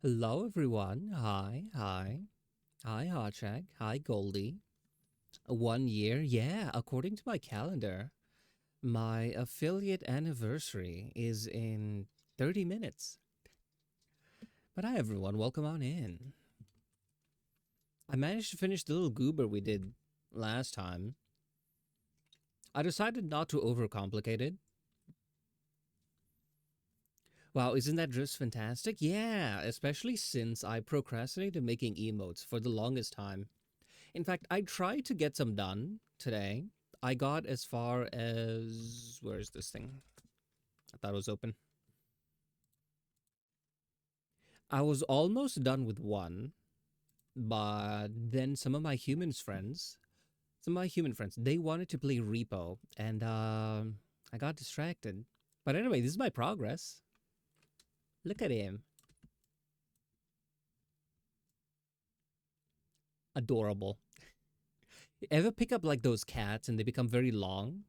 Hello, everyone. Hi, hi. Hi, Hotshag. Hi, Goldie. 1 year? Yeah, according to my calendar, my affiliate anniversary is in 30 minutes. But hi, everyone. Welcome on in. I managed to finish the little goober we did last time. I decided not to overcomplicate it. Wow, isn't that just fantastic? Yeah, especially since I procrastinated making emotes for the longest time. In fact, I tried to get some done today. I got as far as. Where is this thing? I thought it was open. I was almost done with one, but then some of my human friends, they wanted to play Repo, and I got distracted. But anyway, this is my progress. Look at him. Adorable. Ever pick up like those cats and they become very long?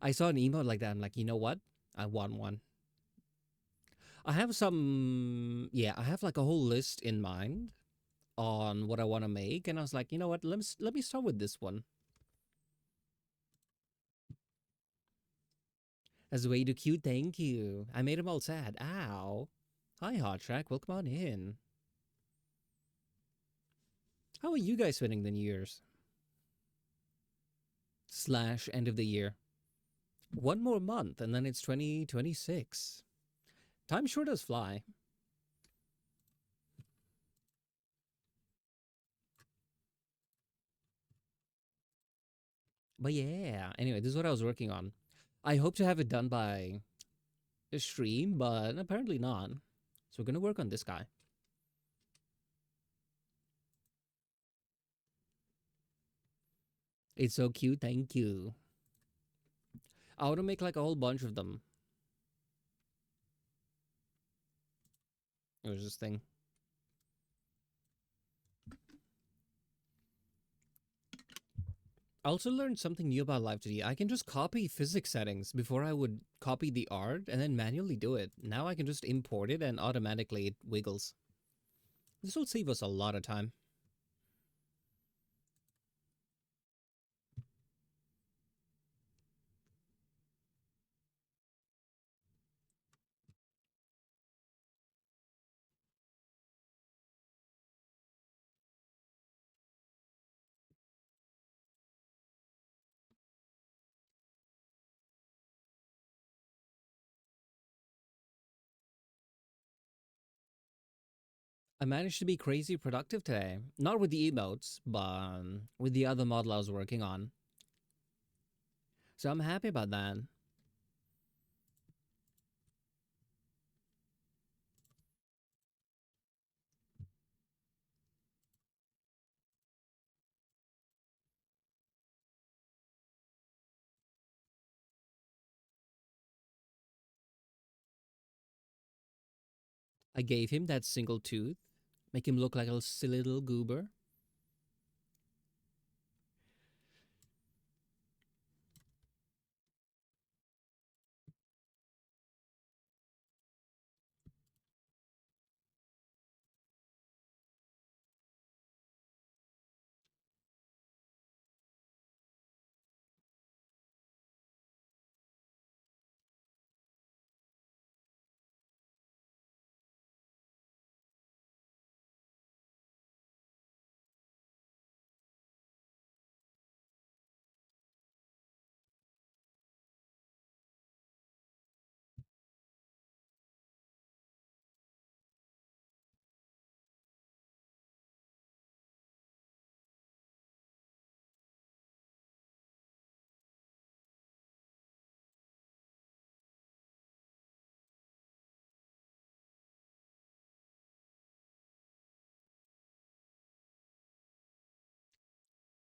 I saw an emote like that. I'm like, you know what? I want one. I have some, yeah, I have like a whole list in mind on what I want to make, and I was like, you know what? Let me start with this one. As way too cute, thank you. I made him all sad. Ow. Hi, Hot Track. Welcome on in. How are you guys spending the New Year's slash end of the year? One more month, and then it's 2026. Time sure does fly. But yeah, anyway, this is what I was working on. I hope to have it done by a stream, but apparently not. So we're gonna work on this guy. It's so cute. Thank you. I want to make like a whole bunch of them. There's this thing. I also learned something new about Live 2D. I can just copy physics settings. Before I would copy the art and then manually do it. Now I can just import it and automatically it wiggles. This will save us a lot of time. I managed to be crazy productive today. Not with the emotes, but with the other model I was working on. So I'm happy about that. I gave him that single tooth, make him look like a silly little goober.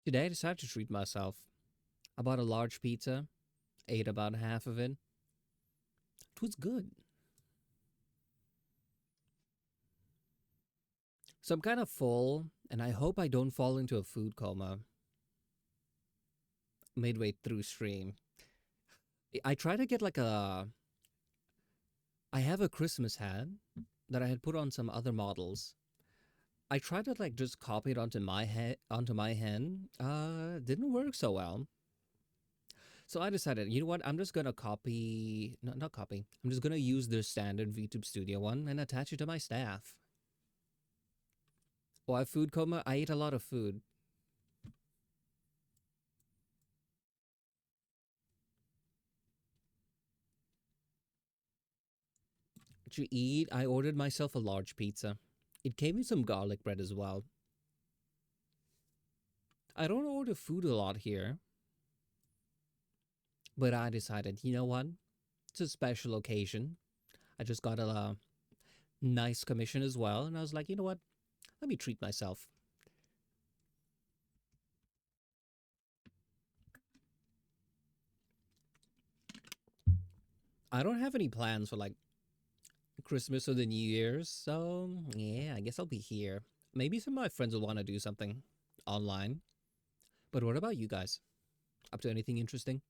Today I decided to treat myself. I bought a large pizza, ate about half of it. It was good. So I'm kind of full, and I hope I don't fall into a food coma midway through stream. I try to get like I have a Christmas hat that I had put on some other models. I tried to like just copy it onto my head, onto my hen. Didn't work so well. So I decided, you know what? I'm just gonna copy, not copy. I'm just gonna use the standard VTube Studio one and attach it to my staff. Why food coma? I ate a lot of food. To eat, I ordered myself a large pizza. It came with some garlic bread as well. I don't order food a lot here, but I decided, you know what? It's a special occasion. I just got a nice commission as well, and I was like, you know what? Let me treat myself. I don't have any plans for like Christmas or the New Year's, so yeah, I guess I'll be here. Maybe some of my friends will want to do something online. But what about you guys? Up to anything interesting?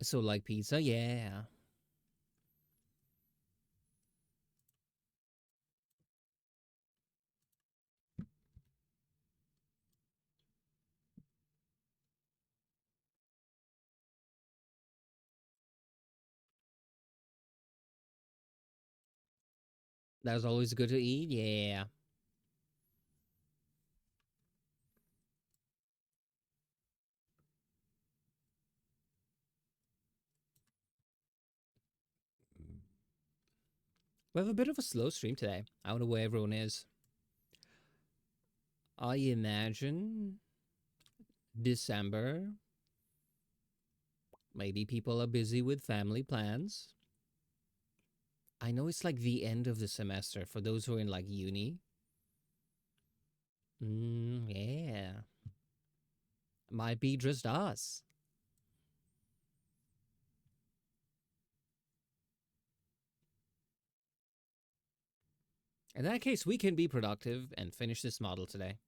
So like pizza, yeah. That's always good to eat, yeah. We have a bit of a slow stream today. I don't know where everyone is. I imagine December. Maybe people are busy with family plans. I know it's like the end of the semester for those who are in like uni. Yeah. Might be just us. In that case, we can be productive and finish this model today.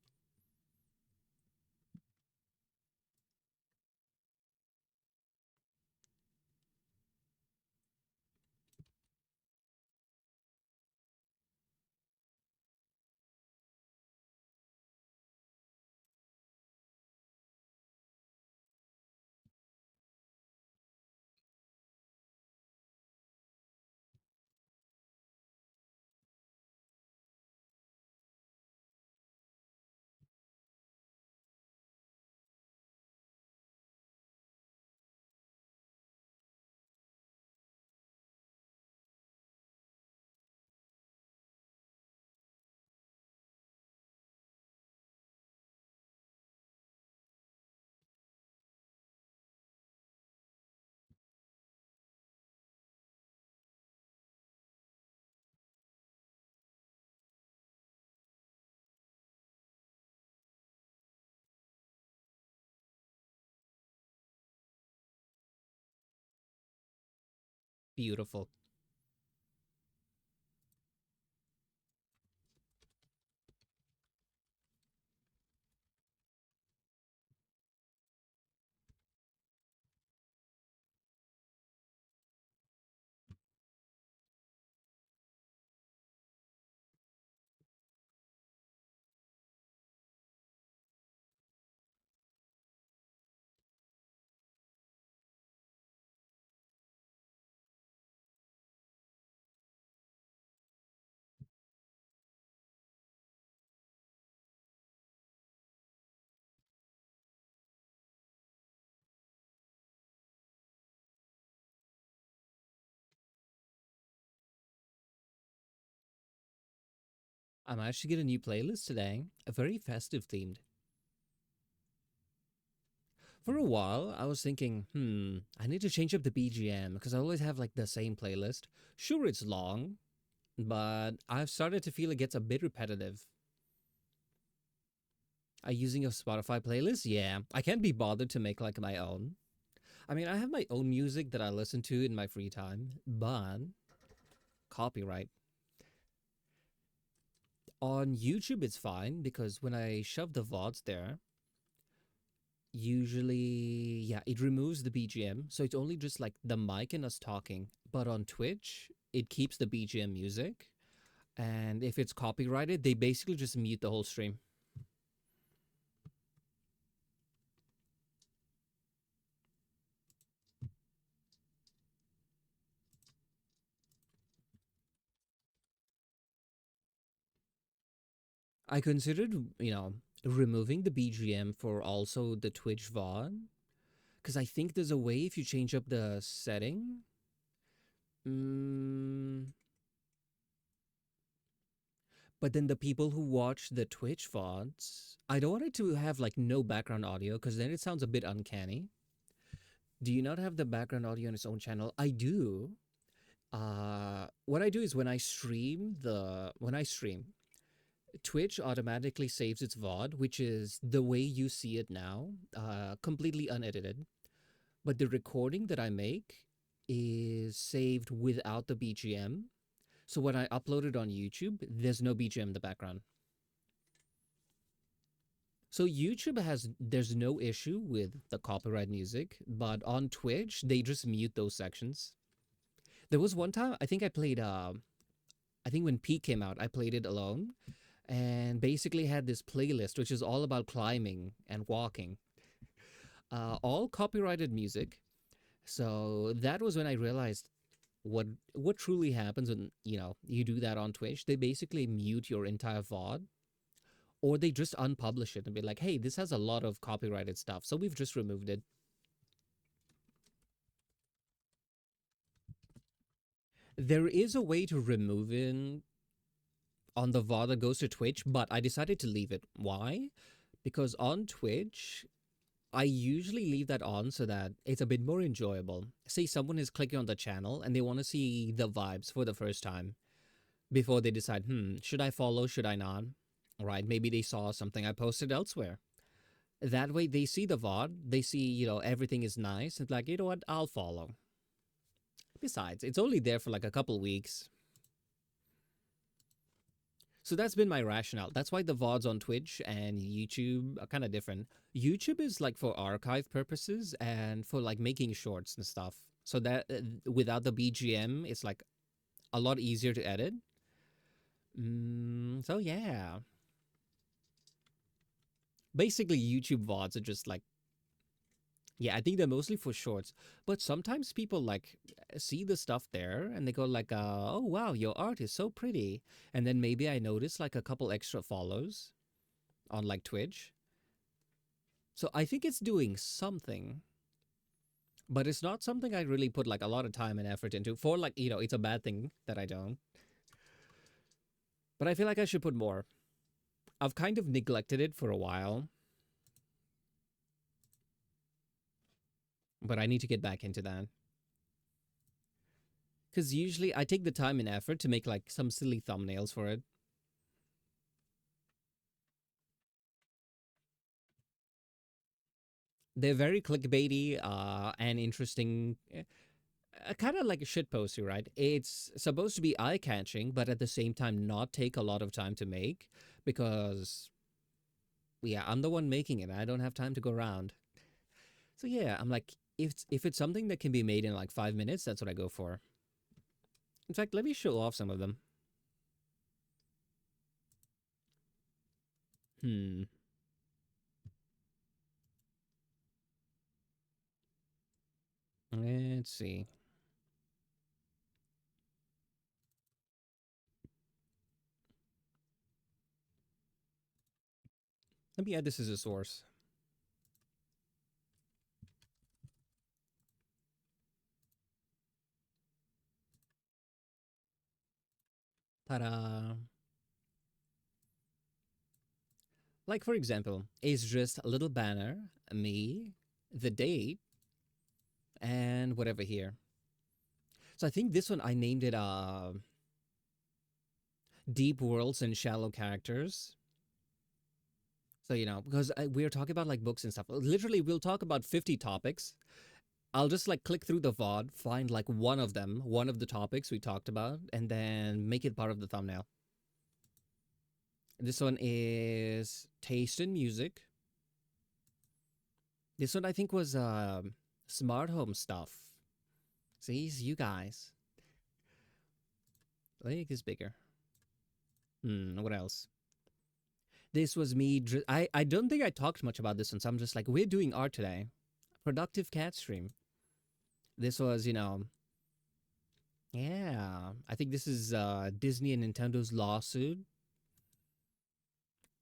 Beautiful. I managed to get a new playlist today, a very festive themed. For a while, I was thinking, I need to change up the BGM because I always have like the same playlist. Sure, it's long, but I've started to feel it gets a bit repetitive. Are you using a Spotify playlist? Yeah, I can't be bothered to make like my own. I mean, I have my own music that I listen to in my free time, but copyright. On YouTube, it's fine because when I shove the VODs there, usually, yeah, it removes the BGM. So it's only just like the mic and us talking. But on Twitch, it keeps the BGM music. And if it's copyrighted, they basically just mute the whole stream. I considered, removing the BGM for also the Twitch VOD because I think there's a way if you change up the setting. Mm, but then the people who watch the Twitch VODs, I don't want it to have like no background audio because then it sounds a bit uncanny. Do you not have the background audio on its own channel? I do. What I do is when I stream, Twitch automatically saves its VOD, which is the way you see it now, completely unedited. But the recording that I make is saved without the BGM. So when I upload it on YouTube, there's no BGM in the background. So YouTube there's no issue with the copyright music, but on Twitch, they just mute those sections. There was one time I think I played I think when Peak came out, I played it alone and basically had this playlist which is all about climbing and walking. All copyrighted music. So that was when I realized what truly happens when you do that on Twitch. They basically mute your entire VOD, or they just unpublish it and be like, "Hey, this has a lot of copyrighted stuff, so we've just removed it." There is a way to remove it on the VOD that goes to Twitch, but I decided to leave it. Why? Because on Twitch, I usually leave that on so that it's a bit more enjoyable. Say someone is clicking on the channel and they want to see the vibes for the first time before they decide, should I follow, should I not? Right? Maybe they saw something I posted elsewhere. That way they see the VOD, they see, everything is nice. It's like, you know what, I'll follow. Besides, it's only there for like a couple weeks. So that's been my rationale. That's why the VODs on Twitch and YouTube are kind of different. YouTube is like for archive purposes and for like making shorts and stuff. So that without the BGM, it's like a lot easier to edit. So yeah. Basically, YouTube VODs are just like, yeah, I think they're mostly for shorts. But sometimes people like see the stuff there and they go like, oh wow, your art is so pretty. And then maybe I notice like a couple extra follows on like Twitch. So I think it's doing something, but it's not something I really put like a lot of time and effort into for like, it's a bad thing that I don't. But I feel like I should put more. I've kind of neglected it for a while, but I need to get back into that. Because usually I take the time and effort to make like some silly thumbnails for it. They're very clickbaity and interesting. Kind of like a shit poster, right? It's supposed to be eye catching, but at the same time, not take a lot of time to make because, yeah, I'm the one making it. I don't have time to go around. So yeah, I'm like, if it's something that can be made in like 5 minutes, that's what I go for. In fact, let me show off some of them. Hmm. Let's see. Let me add this as a source. Ta-da! Like for example, it's just a little banner, me, the date, and whatever here. So I think this one I named it Deep Worlds and Shallow Characters. So, because we're talking about like books and stuff. Literally, we'll talk about 50 topics. I'll just like click through the VOD, find like one of them, one of the topics we talked about, and then make it part of the thumbnail. This one is taste in music. This one I think was smart home stuff. See, it's you guys. Make this bigger. What else? This was me. I don't think I talked much about this one, so I'm just like, we're doing art today. Productive cat stream. This was, yeah. I think this is Disney and Nintendo's lawsuit.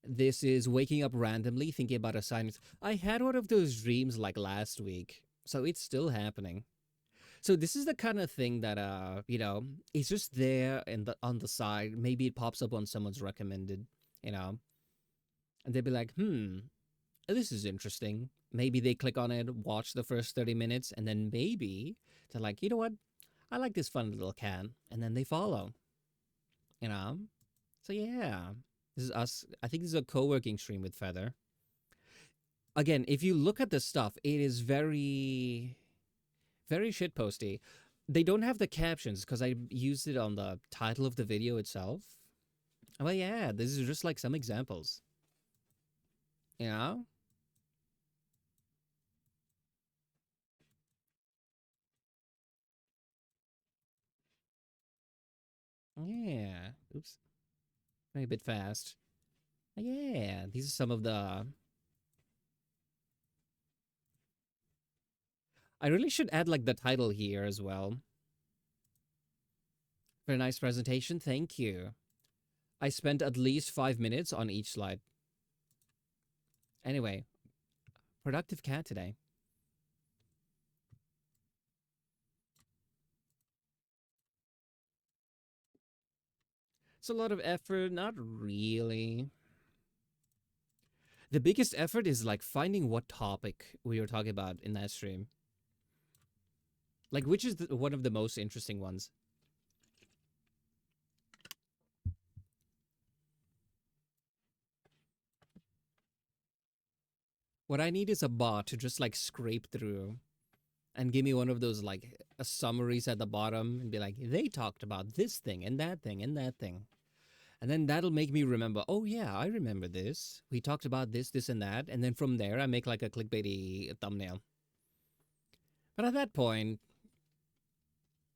This is waking up randomly, thinking about assignments. I had one of those dreams like last week, so it's still happening. So this is the kind of thing that it's just there and on the side. Maybe it pops up on someone's recommended, you know, and they'd be like, this is interesting. Maybe they click on it, watch the first 30 minutes, and then maybe they're like, you know what? I like this fun little cat. And then they follow, you know? So yeah, this is us. I think this is a co working stream with Feather. Again, if you look at the stuff, it is very, very shitposty. They don't have the captions because I used it on the title of the video itself. Well, yeah, this is just like some examples. You know? Yeah. Oops. Maybe a bit fast. Yeah, these are some of the. I really should add like the title here as well. Very nice presentation. Thank you. I spent at least 5 minutes on each slide. Anyway, productive cat today. It's a lot of effort. Not really. The biggest effort is like finding what topic we were talking about in that stream. Like, which is one of the most interesting ones? What I need is a bot to just like scrape through and give me one of those like summaries at the bottom and be like, they talked about this thing and that thing and that thing. And then that'll make me remember, oh yeah, I remember this. We talked about this, this, and that. And then from there, I make like a clickbaity thumbnail. But at that point,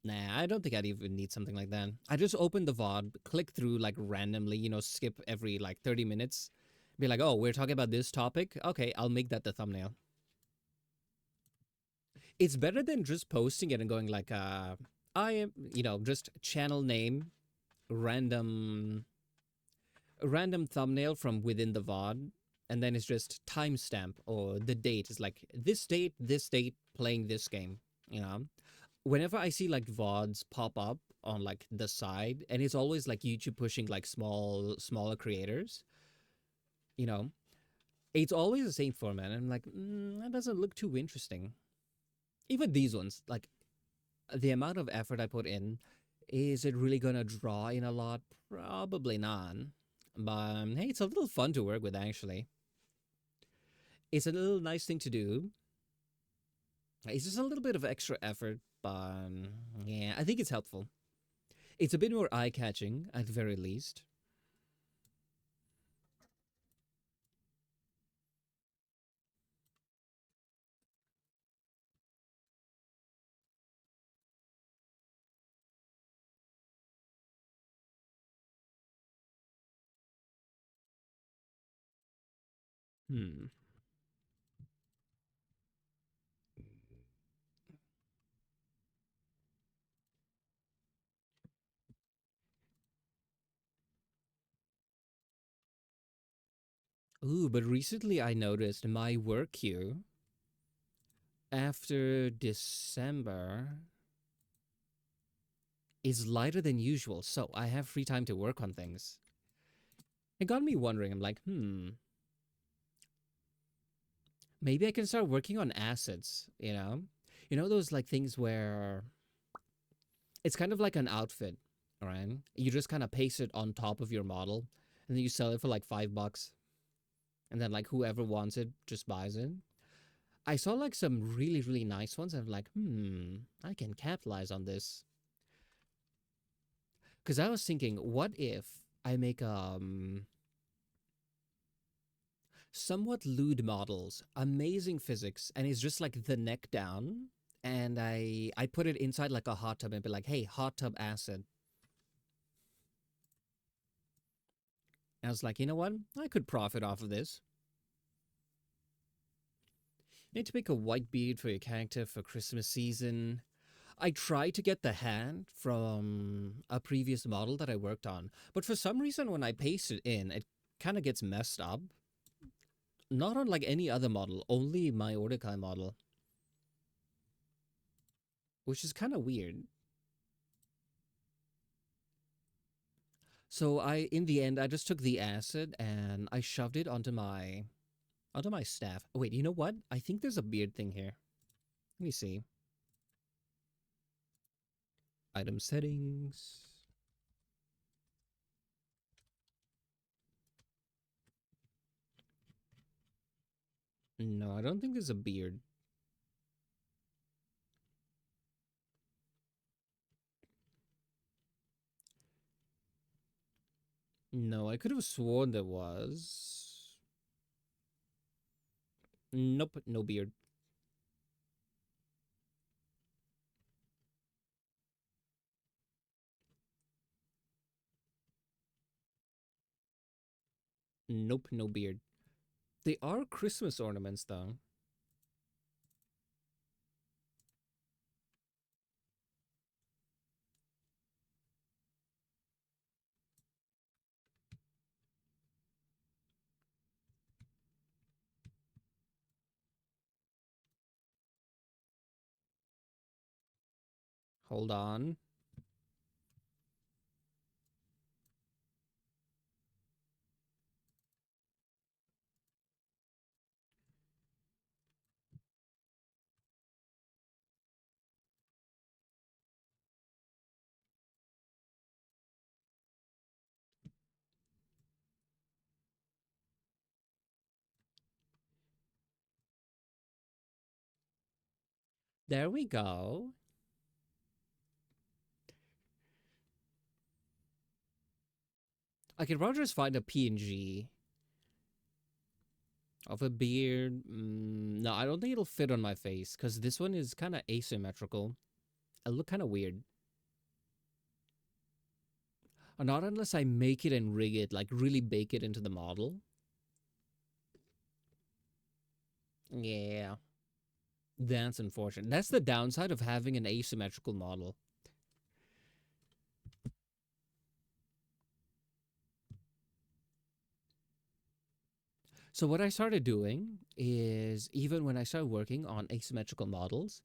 nah, I don't think I'd even need something like that. I just open the VOD, click through like randomly, skip every like 30 minutes. Be like, oh, we're talking about this topic. Okay, I'll make that the thumbnail. It's better than just posting it and going like, I am, just channel name, random thumbnail from within the VOD, and then it's just timestamp or the date is like this date, playing this game. You know, whenever I see like VODs pop up on like the side, and it's always like YouTube pushing like smaller creators. You know, it's always the same format. And I'm like, that doesn't look too interesting. Even these ones, like the amount of effort I put in, is it really gonna draw in a lot? Probably not. But hey, it's a little fun to work with actually. It's a little nice thing to do. It's just a little bit of extra effort, but yeah, I think it's helpful. It's a bit more eye catching at the very least. Hmm. Ooh, but recently I noticed my work queue after December is lighter than usual, so I have free time to work on things. It got me wondering. I'm like, Maybe I can start working on assets, you know? You know those like things where it's kind of like an outfit, right? You just kind of paste it on top of your model and then you sell it for like $5 and then like whoever wants it just buys it. I saw like some really, really nice ones. And I'm like, I can capitalize on this. Because I was thinking, what if I make somewhat lewd models, amazing physics, and it's just like the neck down, and I put it inside like a hot tub and be like, hey, hot tub acid. And I was like, you know what? I could profit off of this. You need to make a white beard for your character for Christmas season. I tried to get the hand from a previous model that I worked on, but for some reason when I paste it in, it kind of gets messed up. Not on like any other model, only my Ordikai model, which is kind of weird. So in the end, I just took the acid and I shoved it onto my staff. Oh, wait, you know what? I think there's a beard thing here. Let me see. Item settings. No, I don't think there's a beard. No, I could have sworn there was. Nope, no beard. Nope, no beard. They are Christmas ornaments, though. Hold on. There we go. I could probably just find a PNG of a beard. No, I don't think it'll fit on my face because this one is kind of asymmetrical. I look kind of weird. Not unless I make it and rig it, like really bake it into the model. Yeah, that's unfortunate. That's the downside of having an asymmetrical model. So what I started doing is even when I started working on asymmetrical models,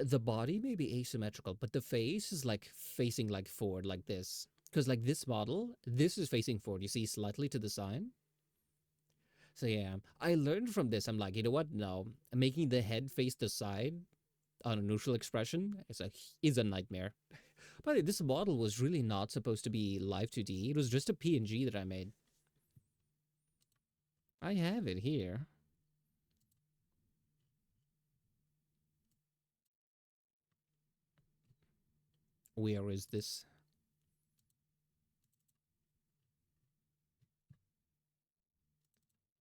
the body may be asymmetrical, but the face is like facing like forward like this. Because like this model, this is facing forward. You see slightly to the side. So yeah, I learned from this. I'm like, you know what? No, making the head face the side on a neutral expression is a nightmare. But this model was really not supposed to be live 2D. It was just a PNG that I made. I have it here. Where is this?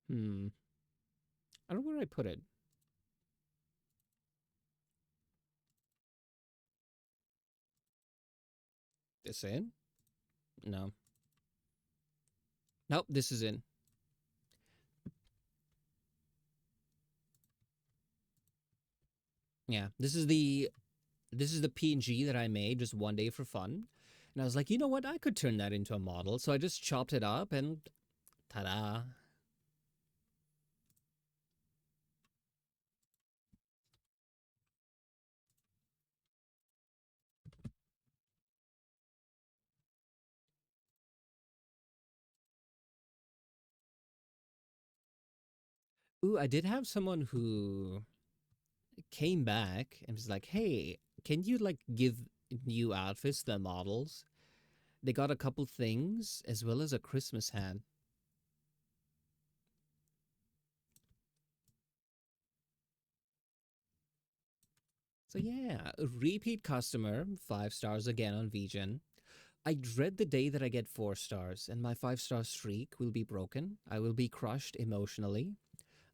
I don't know where I put it. This in? No. Nope, this is in. Yeah, this is the PNG that I made just one day for fun. And I was like, you know what? I could turn that into a model. So I just chopped it up and ta-da. Ooh, I did have someone who came back and was like, "Hey, can you like give new outfits to the models?" They got a couple things as well as a Christmas hat. So yeah, a repeat customer, 5 stars again on VGen. I dread the day that I get 4 stars and my 5 star streak will be broken. I will be crushed emotionally.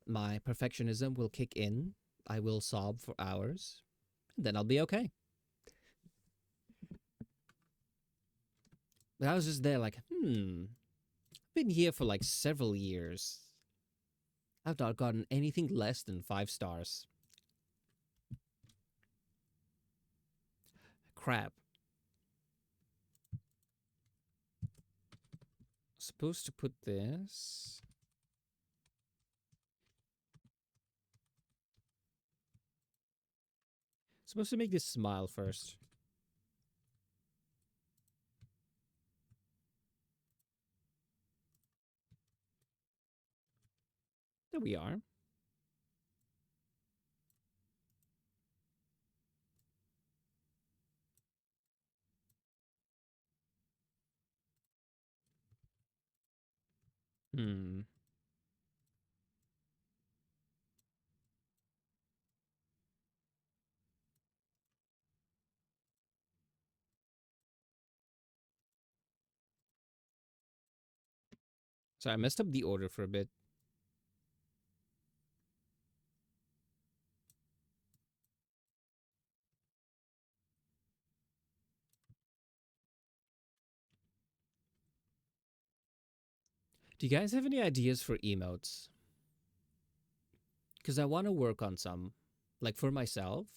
My perfectionism will kick in. I will sob for hours. Then I'll be okay. But I was just there like, been here for like several years. I've not gotten anything less than 5 stars. Crap. Supposed to put this. Supposed to make this smile first. There we are. Hmm. So I messed up the order for a bit. Do you guys have any ideas for emotes? Because I want to work on some. Like for myself.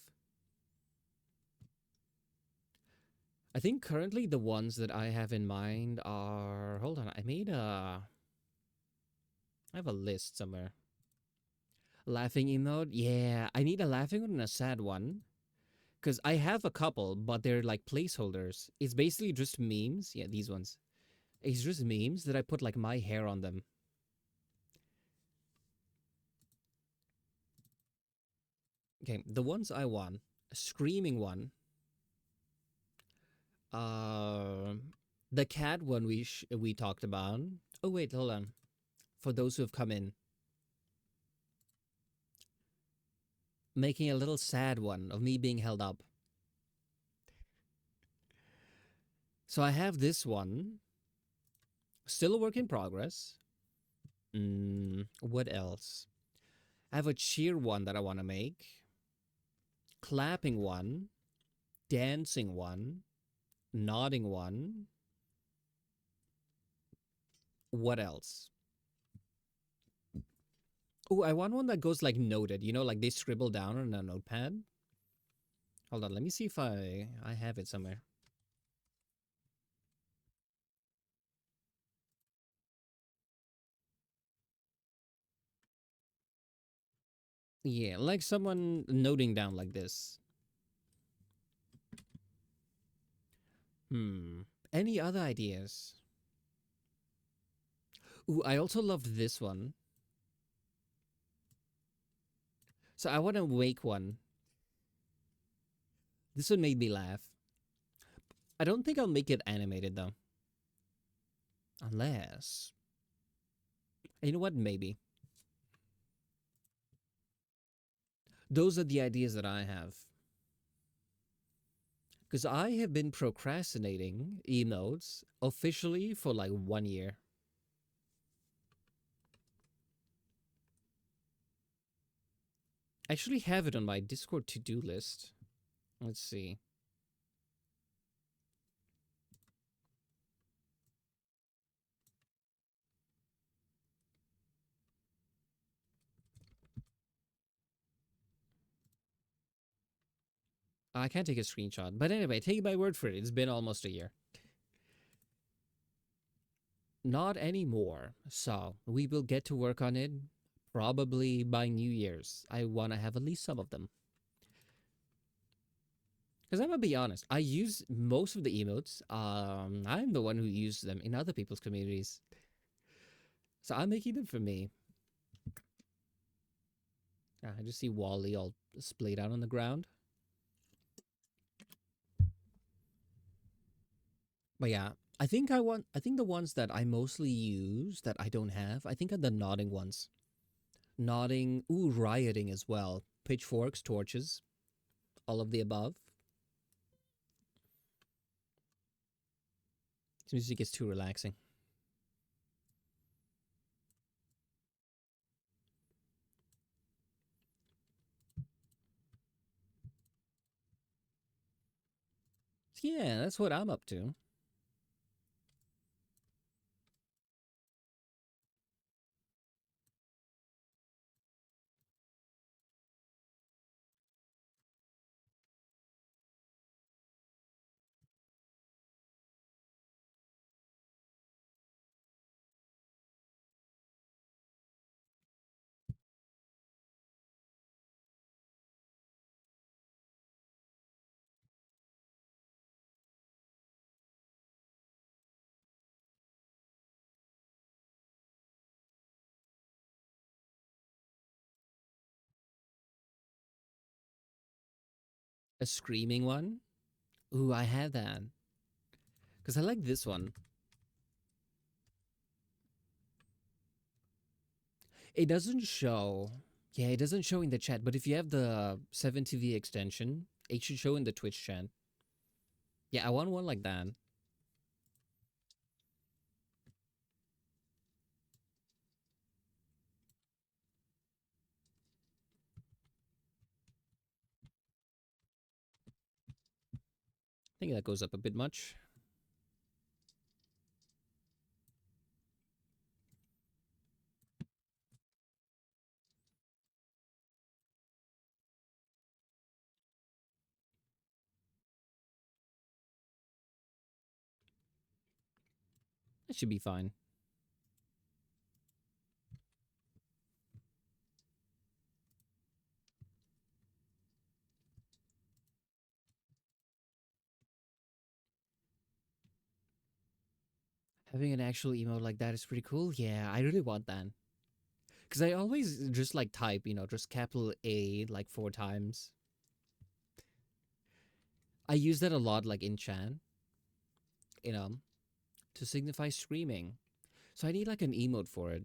I think currently the ones that I have in mind are. Hold on. I have a list somewhere. Laughing emote? Yeah. I need a laughing one and a sad one. Because I have a couple, but they're like placeholders. It's basically just memes. Yeah, these ones. It's just memes that I put like my hair on them. Okay, the ones I want. A screaming one. Uh, the cat one we talked about. Oh wait, hold on. For those who have come in, making a little sad one of me being held up. So I have this one. Still a work in progress. What else? I have a cheer one that I want to make. Clapping one. Dancing one. Nodding one. What else? Oh, I want one that goes like noted. You know, like they scribble down on a notepad. Hold on, let me see if I have it somewhere. Yeah, like someone noting down like this. Hmm. Any other ideas? Ooh, I also loved this one. So I want to make one. This one made me laugh. I don't think I'll make it animated though. Unless. You know what? Maybe. Those are the ideas that I have. Because I have been procrastinating emotes officially for like 1 year. I actually have it on my Discord to-do list. Let's see. I can't take a screenshot. But anyway, take my word for it. It's been almost a year. Not anymore. So we will get to work on it probably by New Year's. I want to have at least some of them. Because I'm gonna be honest, I use most of the emotes. I'm the one who uses them in other people's communities, so I'm making them for me. I just see Wally all splayed out on the ground. But yeah, I think the ones that I mostly use that I don't have, I think are the nodding ones. Nodding, ooh, rioting as well. Pitchforks, torches, all of the above. This music is too relaxing. Yeah, that's what I'm up to. A screaming one. Ooh, I had that. Because I like this one. It doesn't show. Yeah, it doesn't show in the chat, but if you have the 7TV extension, it should show in the Twitch chat. Yeah, I want one like that. I think that goes up a bit much. That should be fine. Having an actual emote like that is pretty cool. Yeah, I really want that. Because I always just like type, just capital A like 4 times. I use that a lot like in chat, you know, to signify screaming. So I need like an emote for it.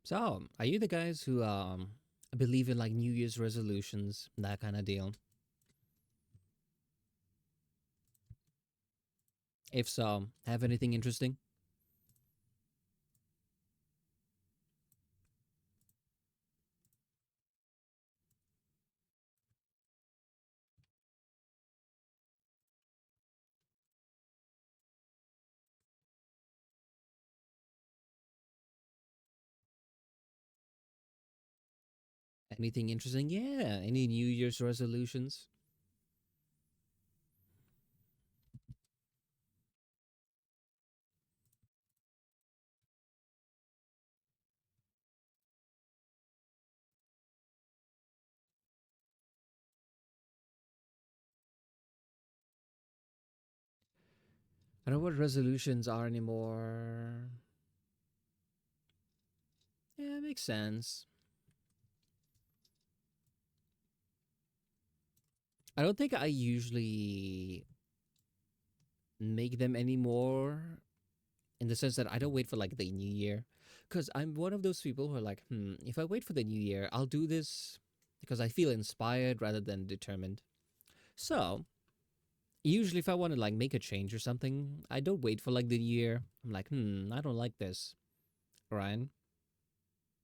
So, are you the guys who believe in like New Year's resolutions, that kind of deal? If so, have anything interesting? Anything interesting? Yeah. Any New Year's resolutions? I don't know what resolutions are anymore. Yeah, it makes sense. I don't think I usually make them anymore in the sense that I don't wait for like the new year Because I'm one of those people who are like, if I wait for the new year, I'll do this because I feel inspired rather than determined. So usually, if I want to like make a change or something, I don't wait for like the new year. I'm like, I don't like this, Ryan.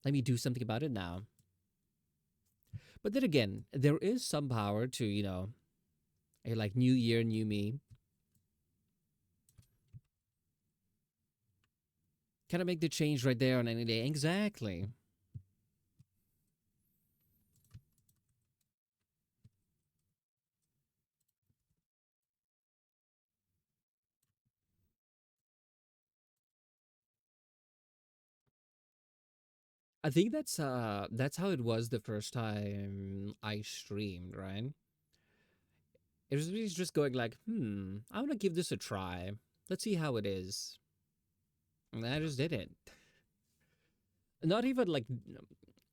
Let me do something about it now. But then again, there is some power to a like new year, new me. Can I make the change right there on any day? Exactly. I think that's how it was the first time I streamed, right? It was really just going like, I want to give this a try. Let's see how it is. And I just did it. Not even like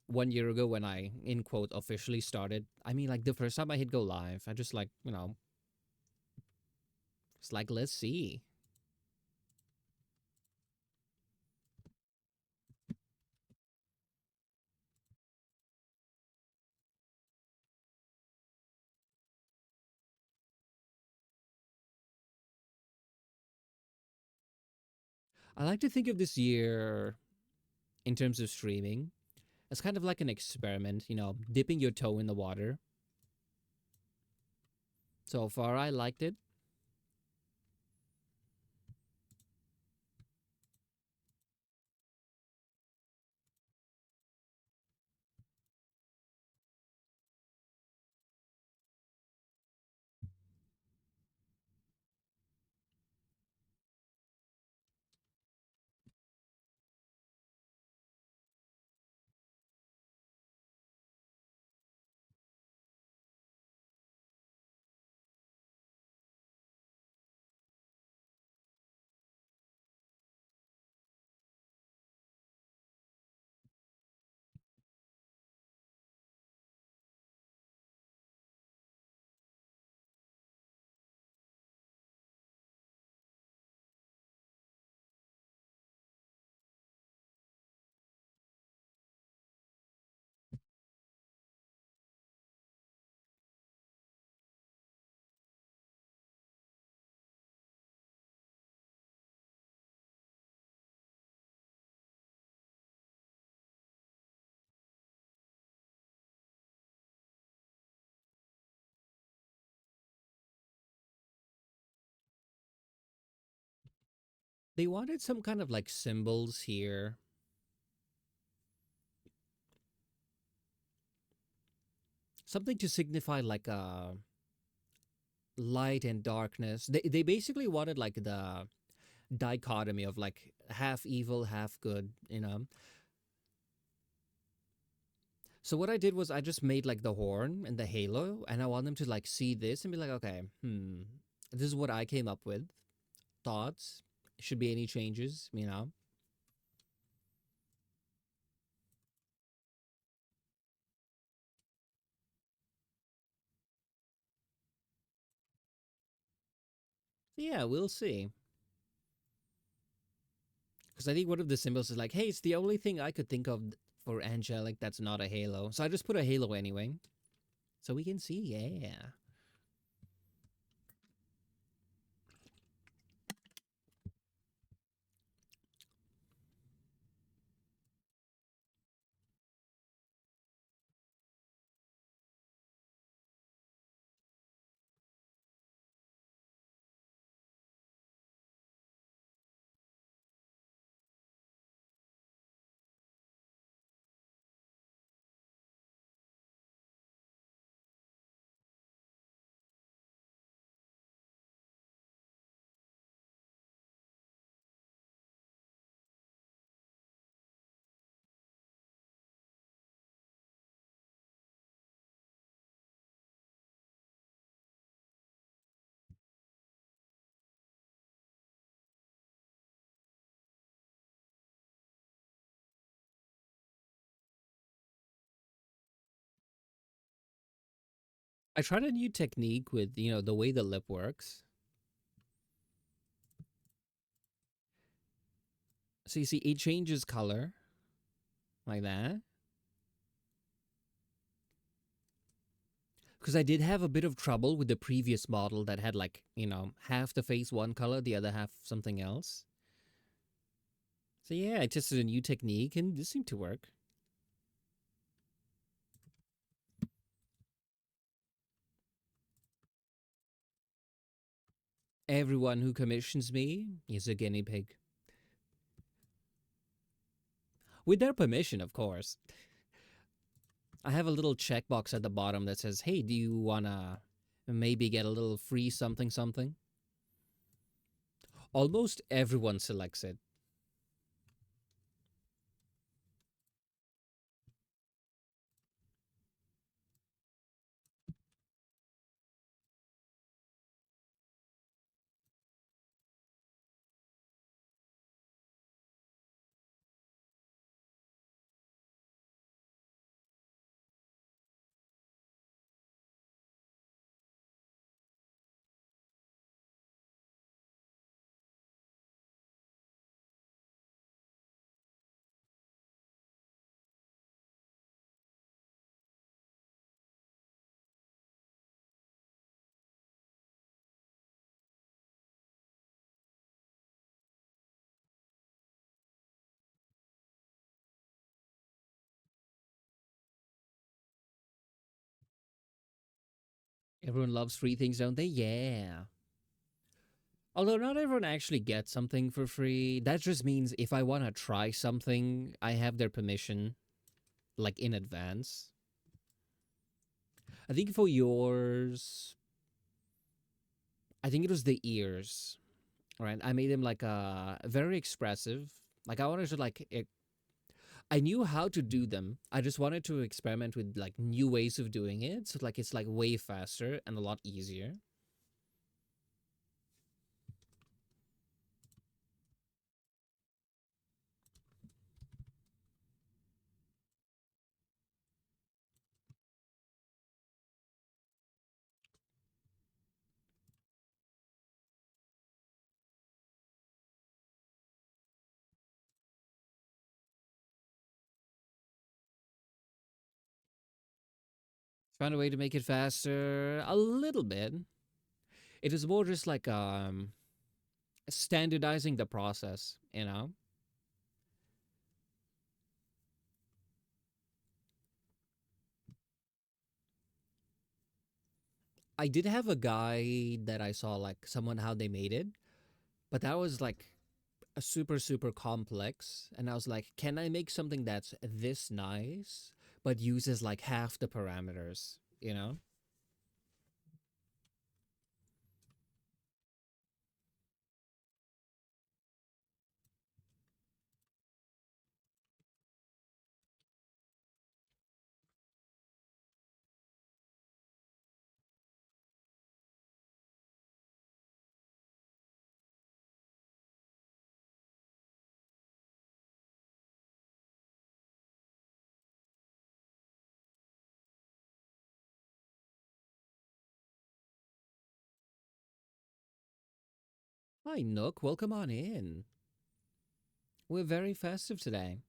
1 year ago when I, in quote, officially started. I mean, like the first time I hit go live, I just like, it's like, let's see. I like to think of this year in terms of streaming as kind of like an experiment, dipping your toe in the water. So far, I liked it. They wanted some kind of like symbols here, something to signify like light and darkness. They basically wanted like the dichotomy of like half evil, half good. So what I did was I just made like the horn and the halo, and I want them to like see this and be like, okay, this is what I came up with. Thoughts? Should be any changes? Yeah, we'll see. Because I think one of the symbols is like, hey, it's the only thing I could think of for angelic that's not a halo. So I just put a halo anyway, so we can see. Yeah. I tried a new technique with the way the lip works. So you see, it changes color. like that. Because I did have a bit of trouble with the previous model that had like, half the face one color, the other half something else. So yeah, I tested a new technique and this seemed to work. Everyone who commissions me is a guinea pig. With their permission, of course. I have a little checkbox at the bottom that says, hey, do you wanna maybe get a little free something something? Almost everyone selects it. Everyone loves free things, don't they? Yeah. Although not everyone actually gets something for free. That just means if I want to try something, I have their permission, like in advance. I think for yours, I think it was the ears, right? I made them like very expressive. Like I wanted to I knew how to do them. I just wanted to experiment with like new ways of doing it. So like it's like way faster and a lot easier. Found a way to make it faster a little bit. It was more just like standardizing the process. I did have a guy that I saw like someone how they made it, but that was like a super super complex and I was like, can I make something that's this nice but uses like half the parameters? Hi Nook, welcome on in. We're very festive today.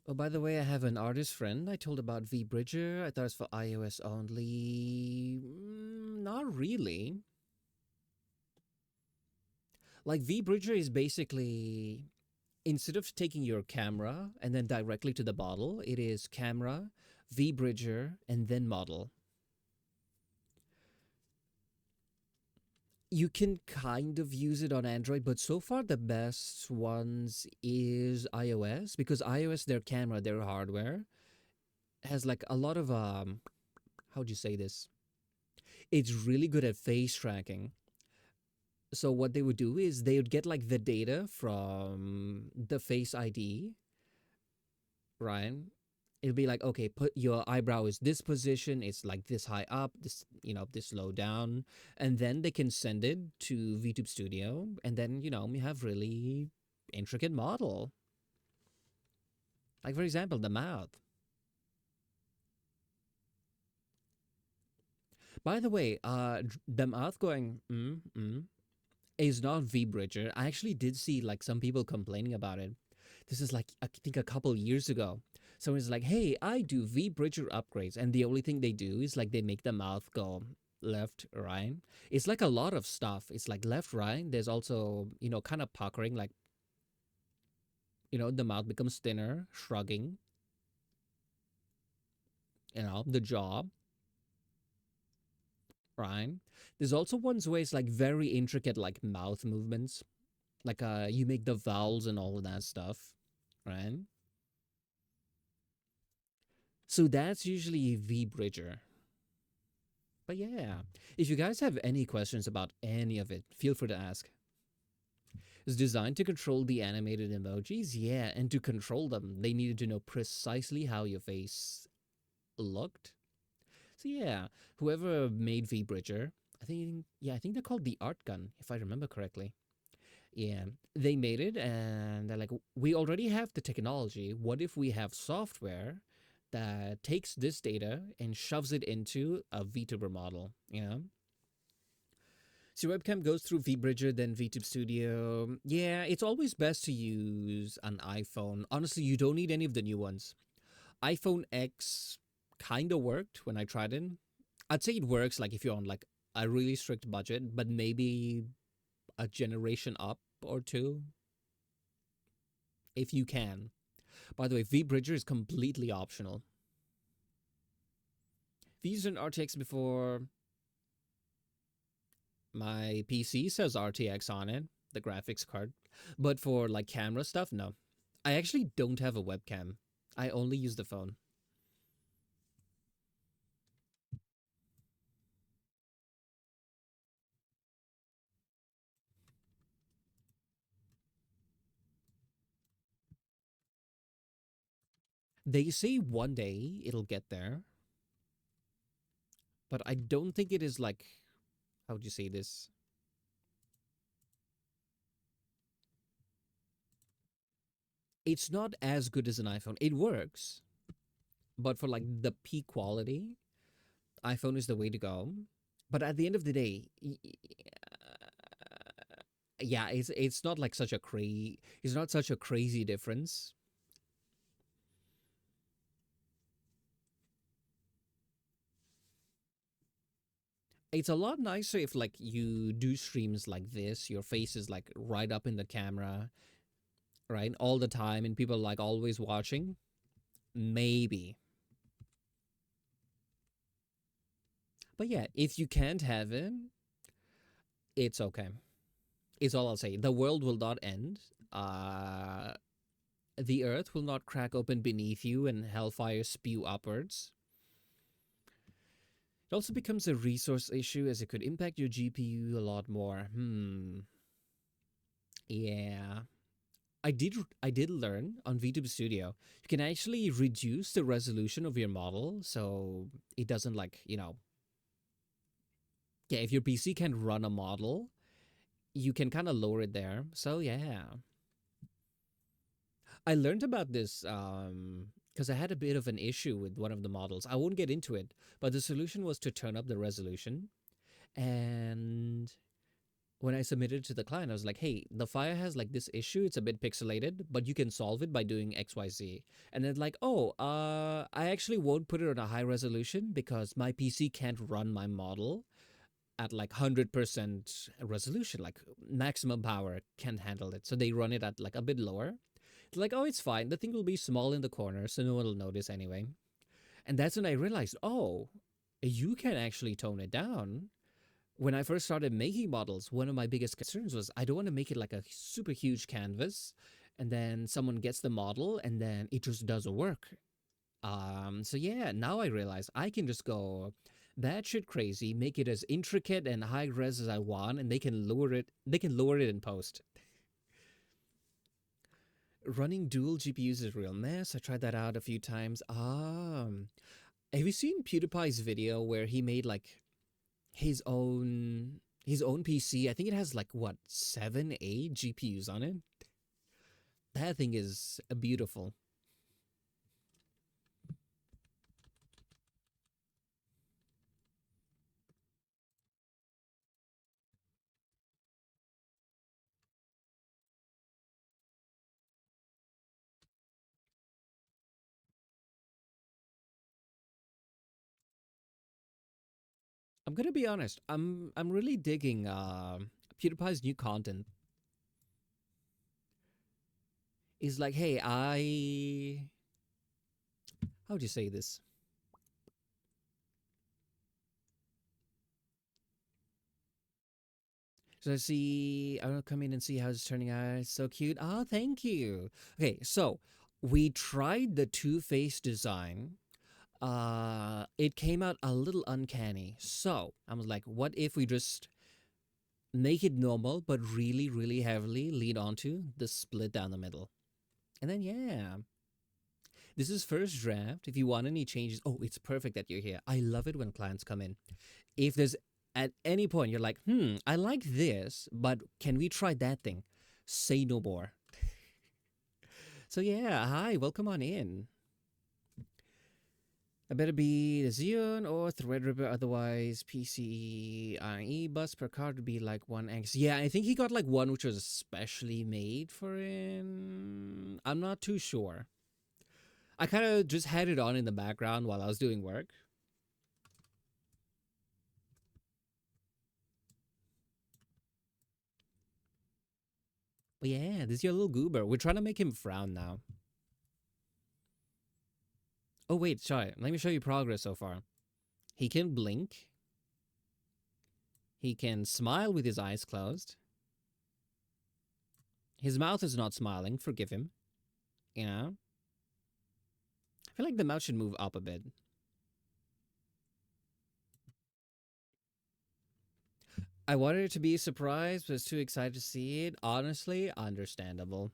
Oh, by the way, I have an artist friend I told about V Bridger. I thought it's for iOS only. Not really. Like V Bridger is basically instead of taking your camera and then directly to the bottle, it is camera, V Bridger, and then model. You can kind of use it on Android, but so far the best ones is iOS because iOS, their camera, their hardware has like a lot of how'd you say this? It's really good at face tracking. So what they would do is they would get like the data from the Face ID, right? It'll be like, okay, put your eyebrow is this position, it's like this high up, this low down, and then they can send it to VTube Studio, and then we have really intricate model. Like for example, the mouth. By the way, the mouth going It's not V-Bridger. I actually did see like some people complaining about it. This is like I think a couple years ago. Someone's like, "Hey, I do V-Bridger upgrades," and the only thing they do is like they make the mouth go left, right. It's like a lot of stuff. It's like left, right. There's also kind of puckering, like the mouth becomes thinner, shrugging. The jaw, right. There's also ones where it's like very intricate, like mouth movements, like you make the vowels and all of that stuff, right? So that's usually V-Bridger. But yeah, if you guys have any questions about any of it, feel free to ask. It's designed to control the animated emojis, yeah, and to control them, they needed to know precisely how your face looked. So yeah, whoever made V-Bridger, I think they're called the Art Gun, if I remember correctly. Yeah, they made it and they're like, we already have the technology. What if we have software that takes this data and shoves it into a VTuber model? So webcam goes through VBridger, then VTube Studio. Yeah, it's always best to use an iPhone. Honestly, you don't need any of the new ones. iPhone X kind of worked when I tried it. I'd say it works like if you're on like a really strict budget, but maybe a generation up or two if you can. By the way, VBridger is completely optional. If you used an RTX before, my PC says RTX on it, the graphics card. But for like camera stuff, no. I actually don't have a webcam. I only use the phone. They say one day it'll get there, but I don't think it is like, how would you say this? It's not as good as an iPhone. It works, but for like the peak quality, iPhone is the way to go. But at the end of the day, yeah, it's not like it's not such a crazy difference. It's a lot nicer if like you do streams like this, your face is like right up in the camera, right? All the time and people like always watching. Maybe. But yeah, if you can't have it, it's okay. It's all I'll say. The world will not end. Uh the earth will not crack open beneath you and hellfire spew upwards. It also becomes a resource issue as it could impact your GPU a lot more. Yeah. I did learn on VTube Studio you can actually reduce the resolution of your model so it doesn't like yeah, if your PC can run a model, you can kind of lower it there. So yeah. I learned about this because I had a bit of an issue with one of the models. I won't get into it, but the solution was to turn up the resolution. And when I submitted it to the client, I was like, hey, the fire has like this issue. It's a bit pixelated, but you can solve it by doing XYZ. And then like, oh, I actually won't put it on a high resolution because my PC can't run my model at like 100% resolution, like maximum power can't handle it. So they run it at like a bit lower. It's like, oh, it's fine. The thing will be small in the corner, so no one will notice anyway. And that's when I realized, oh, you can actually tone it down. When I first started making models, one of my biggest concerns was I don't want to make it like a super huge canvas and then someone gets the model and then it just doesn't work. So yeah, now I realize I can just go batshit crazy, make it as intricate and high res as I want, and they can lower it in post. Running dual GPUs is a real mess. I tried that out a few times. Have you seen PewDiePie's video where he made like his own PC? I think it has like what 7, 8 GPUs on it. That thing is beautiful. I'm gonna be honest. I'm really digging PewDiePie's new content. He's like, hey, how do you say this? So I see, I will come in and see how it's turning out. It's so cute. Oh, thank you. Okay, so we tried the two-face design. It came out a little uncanny. So I was like, what if we just make it normal, but really, really heavily lead onto the split down the middle? And then, yeah, this is first draft. If you want any changes, oh, it's perfect that you're here. I love it when clients come in. If there's at any point you're like, I like this, but can we try that thing? Say no more. So yeah, hi, welcome on in. I better be the Xeon or Threadripper, otherwise PCIe bus per card would be like 1x. Yeah, I think he got like one which was especially made for him. I'm not too sure. I kind of just had it on in the background while I was doing work. But yeah, this is your little goober. We're trying to make him frown now. Oh wait, sorry. Let me show you progress so far. He can blink. He can smile with his eyes closed. His mouth is not smiling. Forgive him. You know? I feel like the mouth should move up a bit. I wanted it to be a surprise, but was too excited to see it. Honestly, understandable.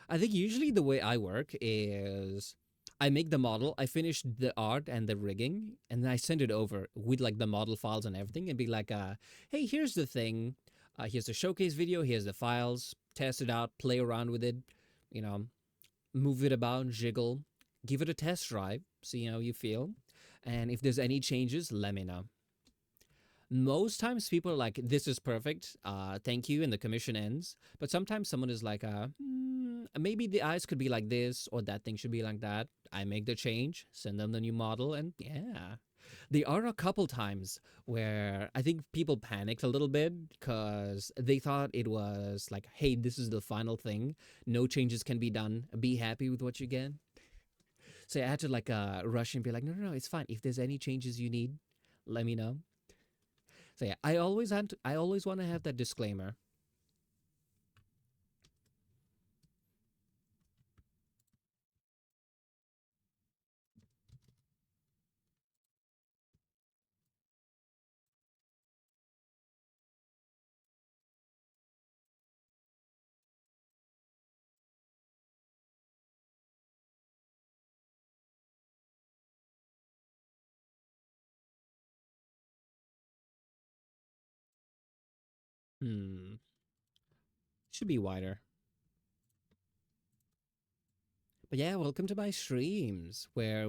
I think usually the way I work is I make the model, I finish the art and the rigging, and then I send it over with like the model files and everything and be like, hey, here's the thing. Here's the showcase video, here's the files, test it out, play around with it, you know, move it about, jiggle, give it a test drive, see how you feel. And if there's any changes, let me know. Most times people are like, this is perfect, thank you, and the commission ends. But sometimes someone is like, maybe the eyes could be like this, or that thing should be like that. I make the change, send them the new model, and yeah. There are a couple times where I think people panicked a little bit because they thought it was like, hey, this is the final thing. No changes can be done. Be happy with what you get. So I had to like rush and be like, no, no, no, it's fine. If there's any changes you need, let me know. So yeah, I always want to have that disclaimer. Hmm. Should be wider. But yeah, welcome to my streams where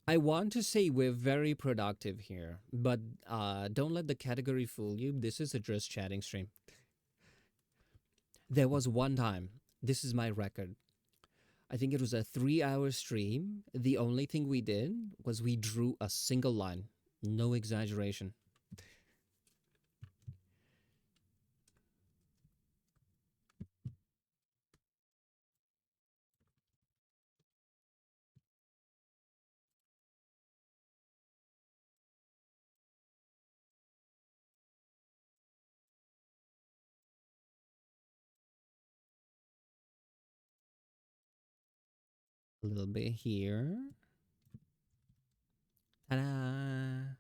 I want to say we're very productive here, but don't let the category fool you. This is a just chatting stream. There was one time, this is my record. I think it was a 3 hour stream. The only thing we did was we drew a single line. No exaggeration. A little bit here. Ta-da!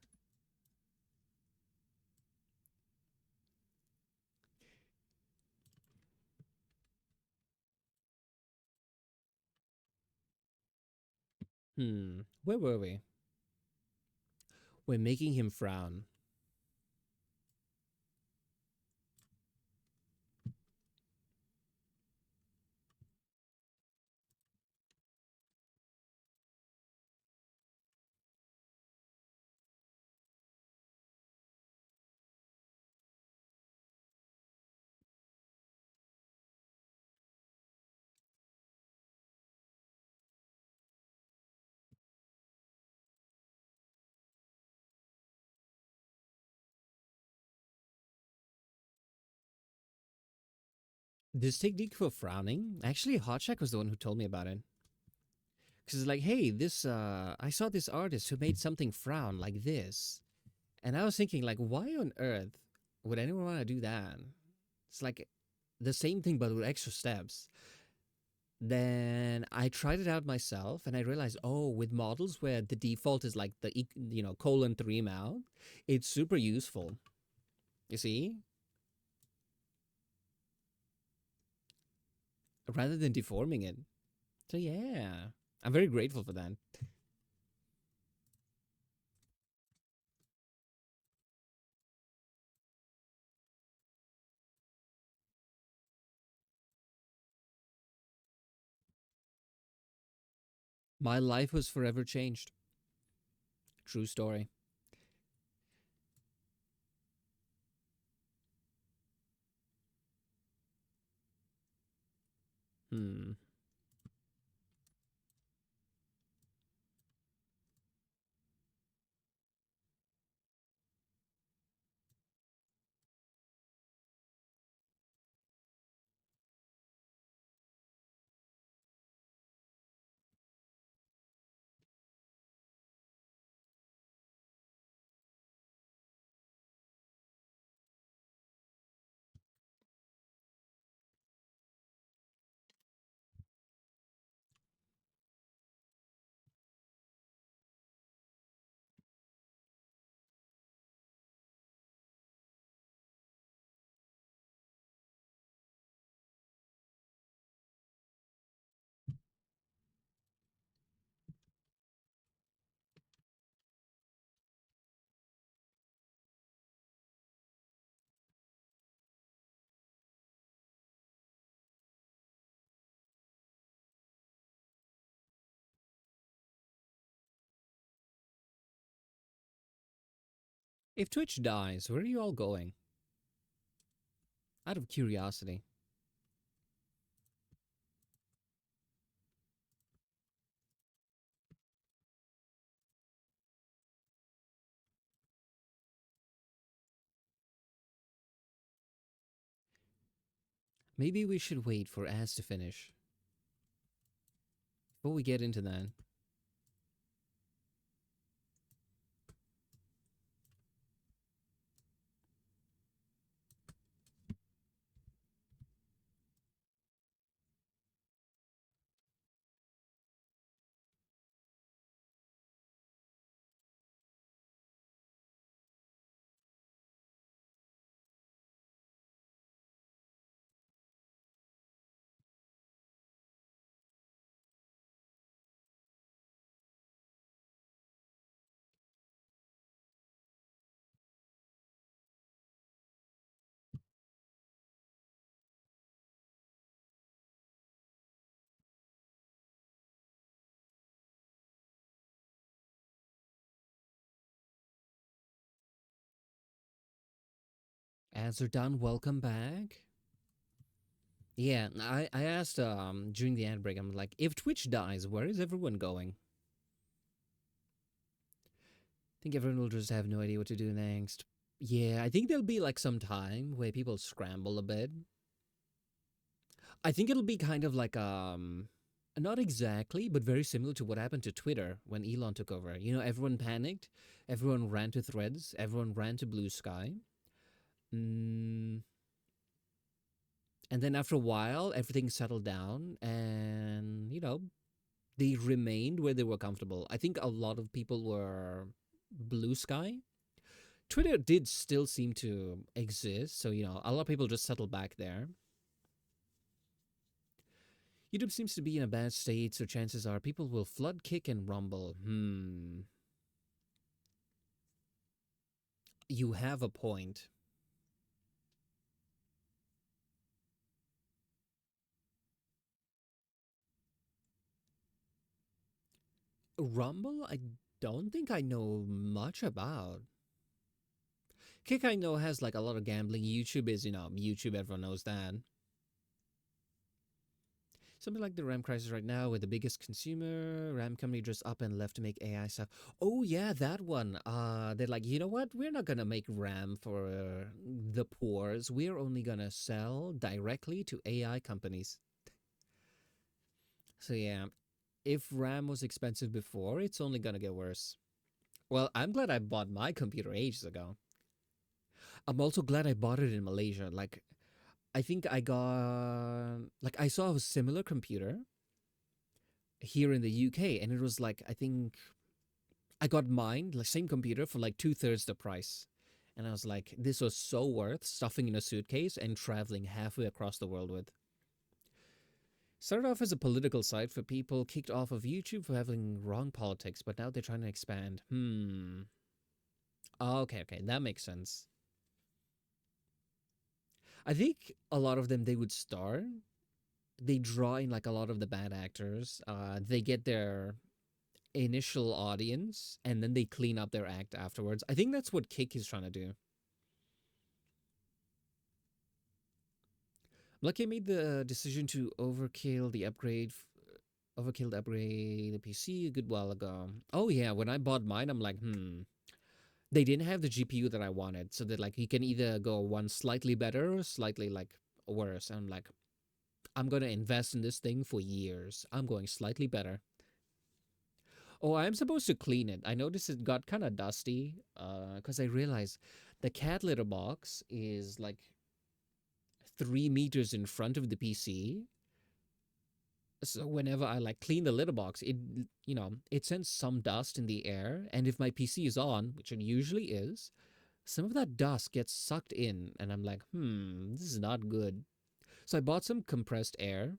Where were we? We're making him frown. This technique for frowning, actually, Hotcheck was the one who told me about it. Because it's like, hey, I saw this artist who made something frown like this. And I was thinking, like, why on earth would anyone want to do that? It's like the same thing, but with extra steps. Then I tried it out myself and I realized, oh, with models where the default is like the, colon 3 mouth, it's super useful. You see? Rather than deforming it. So, yeah, I'm very grateful for that. My life was forever changed. True story. Hmm. If Twitch dies, where are you all going? Out of curiosity. Maybe we should wait for ads to finish before we get into that. Ads are done. Welcome back. Yeah, I asked during the ad break, I'm like, if Twitch dies, where is everyone going? I think everyone will just have no idea what to do next. Yeah, I think there'll be like some time where people scramble a bit. I think it'll be kind of like not exactly, but very similar to what happened to Twitter when Elon took over. You know, everyone panicked, everyone ran to Threads, everyone ran to Blue Sky. Mm, and then after a while, everything settled down and, they remained where they were comfortable. I think a lot of people were Blue Sky. Twitter did still seem to exist, so, a lot of people just settled back there. YouTube seems to be in a bad state, so chances are people will flood Kick and Rumble. You have a point. Rumble, I don't think I know much about. Kick, I know, has like a lot of gambling. YouTube is, YouTube, everyone knows that. Something like the RAM crisis right now, with the biggest consumer RAM company just up and left to make AI stuff. Oh yeah, that one. They're like, you know what? We're not gonna make RAM for the poors. We're only gonna sell directly to AI companies. So yeah, if RAM was expensive before, it's only gonna get worse. Well, I'm glad I bought my computer ages ago. I'm also glad I bought it in Malaysia. Like, I think I got like I saw a similar computer here in the UK, and it was like I think I got mine, like same computer, for like two-thirds the price. And I was like, this was so worth stuffing in a suitcase and traveling halfway across the world with. Started off as a political site for people kicked off of YouTube for having wrong politics, but now they're trying to expand. Okay, okay, that makes sense. I think a lot of them they would start. They draw in like a lot of the bad actors. They get their initial audience and then they clean up their act afterwards. I think that's what Kick is trying to do. Lucky made the decision to overkill the upgrade the PC a good while ago. Oh yeah, when I bought mine, I'm like, they didn't have the GPU that I wanted, so that like you can either go one slightly better or slightly like worse. And I'm like, I'm gonna invest in this thing for years. I'm going slightly better. Oh, I'm supposed to clean it. I noticed it got kind of dusty. Because I realized the cat litter box is like 3 meters in front of the PC. So whenever I like clean the litter box, it sends some dust in the air, and if my PC is on, which it usually is, some of that dust gets sucked in, and I'm like, this is not good. So I bought some compressed air.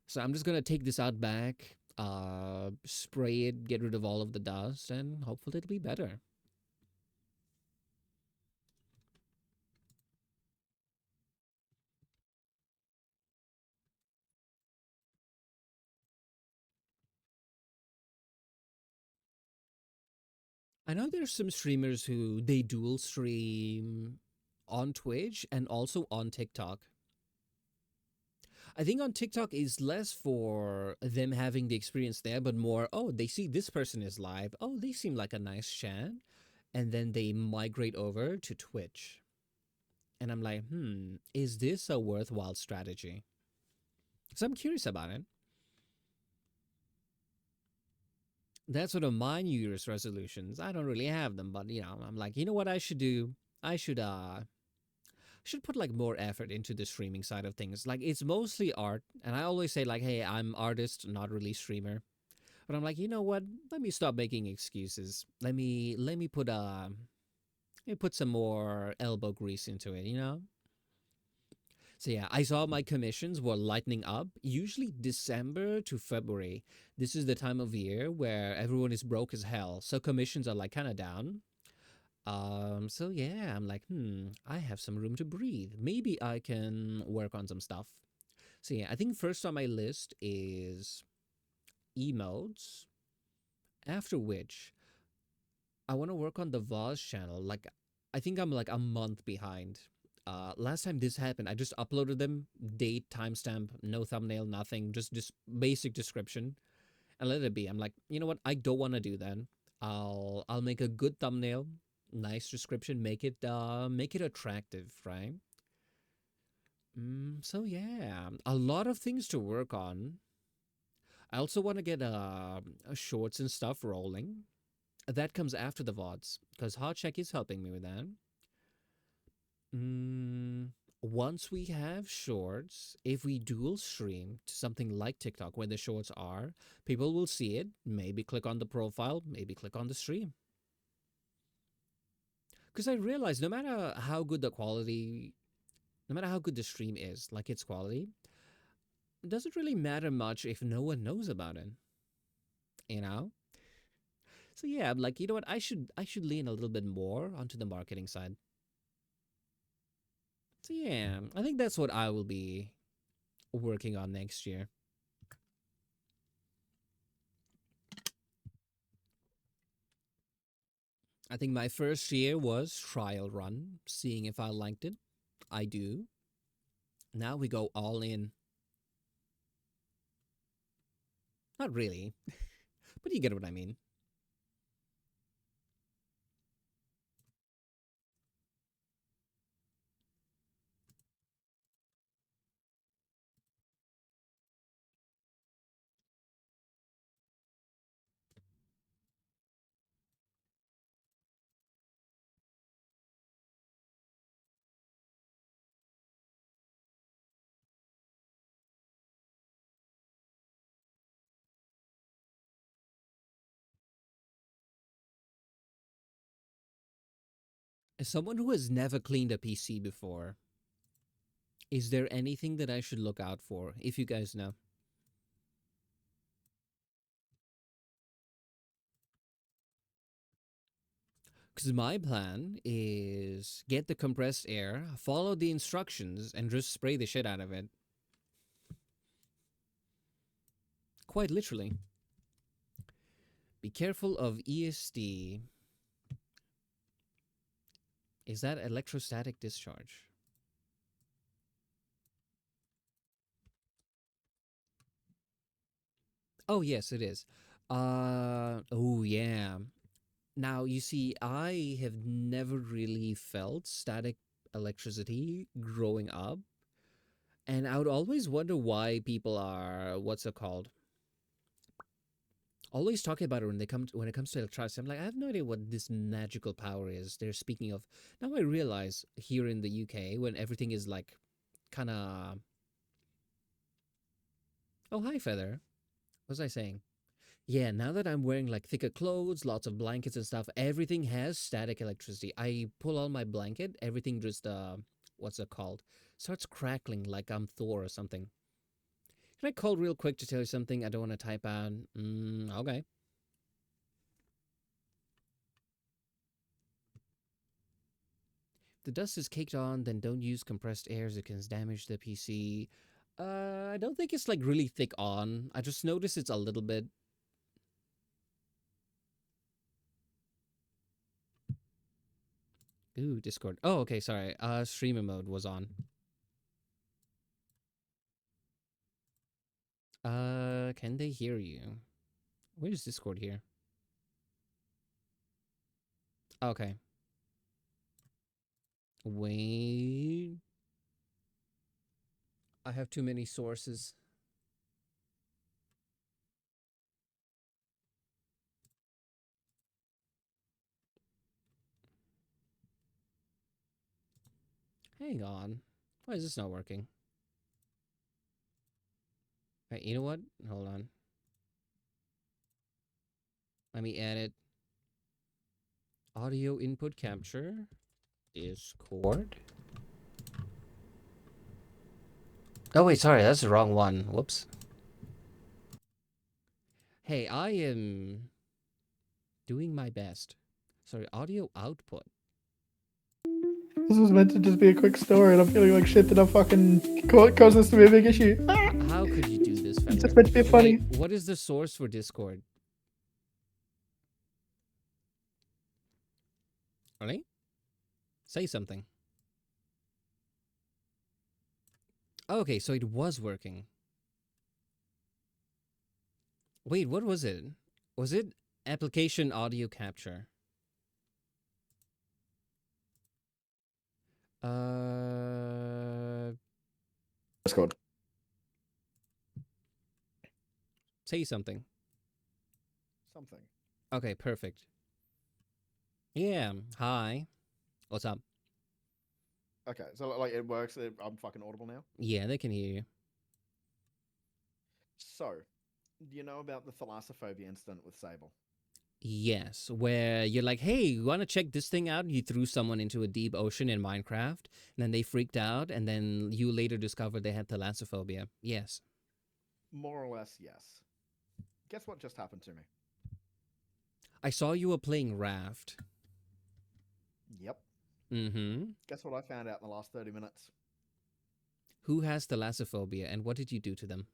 So I'm just gonna take this out back, spray it, get rid of all of the dust, and hopefully it'll be better. I know there's some streamers who they dual stream on Twitch and also on TikTok. I think on TikTok is less for them having the experience there, but more, oh, they see this person is live. Oh, they seem like a nice chat. And then they migrate over to Twitch. And I'm like, is this a worthwhile strategy? So I'm curious about it. That's one of my New Year's resolutions. I don't really have them, but I'm like, you know what I should do? I should put like more effort into the streaming side of things. Like it's mostly art, and I always say like, hey, I'm artist, not really streamer. But I'm like, you know what? Let me stop making excuses. Let me put some more elbow grease into it. So yeah, I saw my commissions were lightening up. Usually December to February. This is the time of year where everyone is broke as hell. So commissions are like kind of down. So yeah, I'm like, I have some room to breathe. Maybe I can work on some stuff. So yeah, I think first on my list is emotes. After which, I want to work on the Voz channel. Like, I think I'm like a month behind. Last time this happened, I just uploaded them, date, timestamp, no thumbnail, nothing, just basic description, and let it be. I'm like, you know what? I don't want to do that. I'll make a good thumbnail, nice description, make it attractive, right? So yeah, a lot of things to work on. I also want to get shorts and stuff rolling. That comes after the VODs because Hot Check is helping me with that. Mm, Once we have shorts, if we dual stream to something like TikTok where the shorts are, people will see it, maybe click on the profile, maybe click on the stream. Because I realize no matter how good the quality, no matter how good the stream is, like its quality, it doesn't really matter much if no one knows about it, you know? So yeah, I'm like, you know what? I should lean a little bit more onto the marketing side. So yeah, I think that's what I will be working on next year. I think my first year was trial run, seeing if I liked it. I do. Now we go all in. Not really, but you get what I mean. As someone who has never cleaned a PC before, is there anything that I should look out for, if you guys know? Because my plan is get the compressed air, follow the instructions, and just spray the shit out of it. Quite literally. Be careful of ESD. Is that electrostatic discharge? Oh, yes, it is. Oh, yeah. Now, you see, I have never really felt static electricity growing up. And I would always wonder why people are, what's it called? Always talking about it when it comes to electricity. I'm like, I have no idea what this magical power is they're speaking of. Now I realize here in the UK when everything is like kind of. Oh, hi, Feather. What was I saying? Yeah, now that I'm wearing like thicker clothes, lots of blankets and stuff, everything has static electricity. I pull on my blanket, everything just what's it called? Starts crackling like I'm Thor or something. Can I call real quick to tell you something? I don't want to type out. Okay. The dust is caked on, then don't use compressed air as it can damage the PC. I don't think it's like really thick on. I just noticed it's a little bit. Ooh, Discord. Oh, okay, sorry. Streamer mode was on. Can they hear you? Where is Discord here? Okay. Wait. I have too many sources. Hang on. Why is this not working? Right, you know what? Hold on. Let me edit audio input capture. Discord. Oh, wait, sorry. That's the wrong one. Whoops. Hey, I am doing my best. Sorry, audio output. This was meant to just be a quick story, and I'm feeling like shit that I fucking caused this to be a big issue. How could you do this, It's Feather? just meant to be funny. Wait, what is the source for Discord? Really? Say something. Okay, so it was working. Wait, what was it? Was it application audio capture? Uh, Discord. say something. Something. Okay, perfect. Yeah. Hi. What's up? Okay, so like it works. I'm fucking audible now. Yeah, they can hear you. So, do you know about the thalassophobia incident with Sable? Yes, where you're like, hey, you want to check this thing out? You threw someone into a deep ocean in Minecraft, and then they freaked out, and then you later discovered they had thalassophobia. Yes. More or less, yes. Guess what just happened to me? I saw you were playing Raft. Yep. Mm-hmm. Guess what I found out in the last 30 minutes? Who has thalassophobia, and what did you do to them?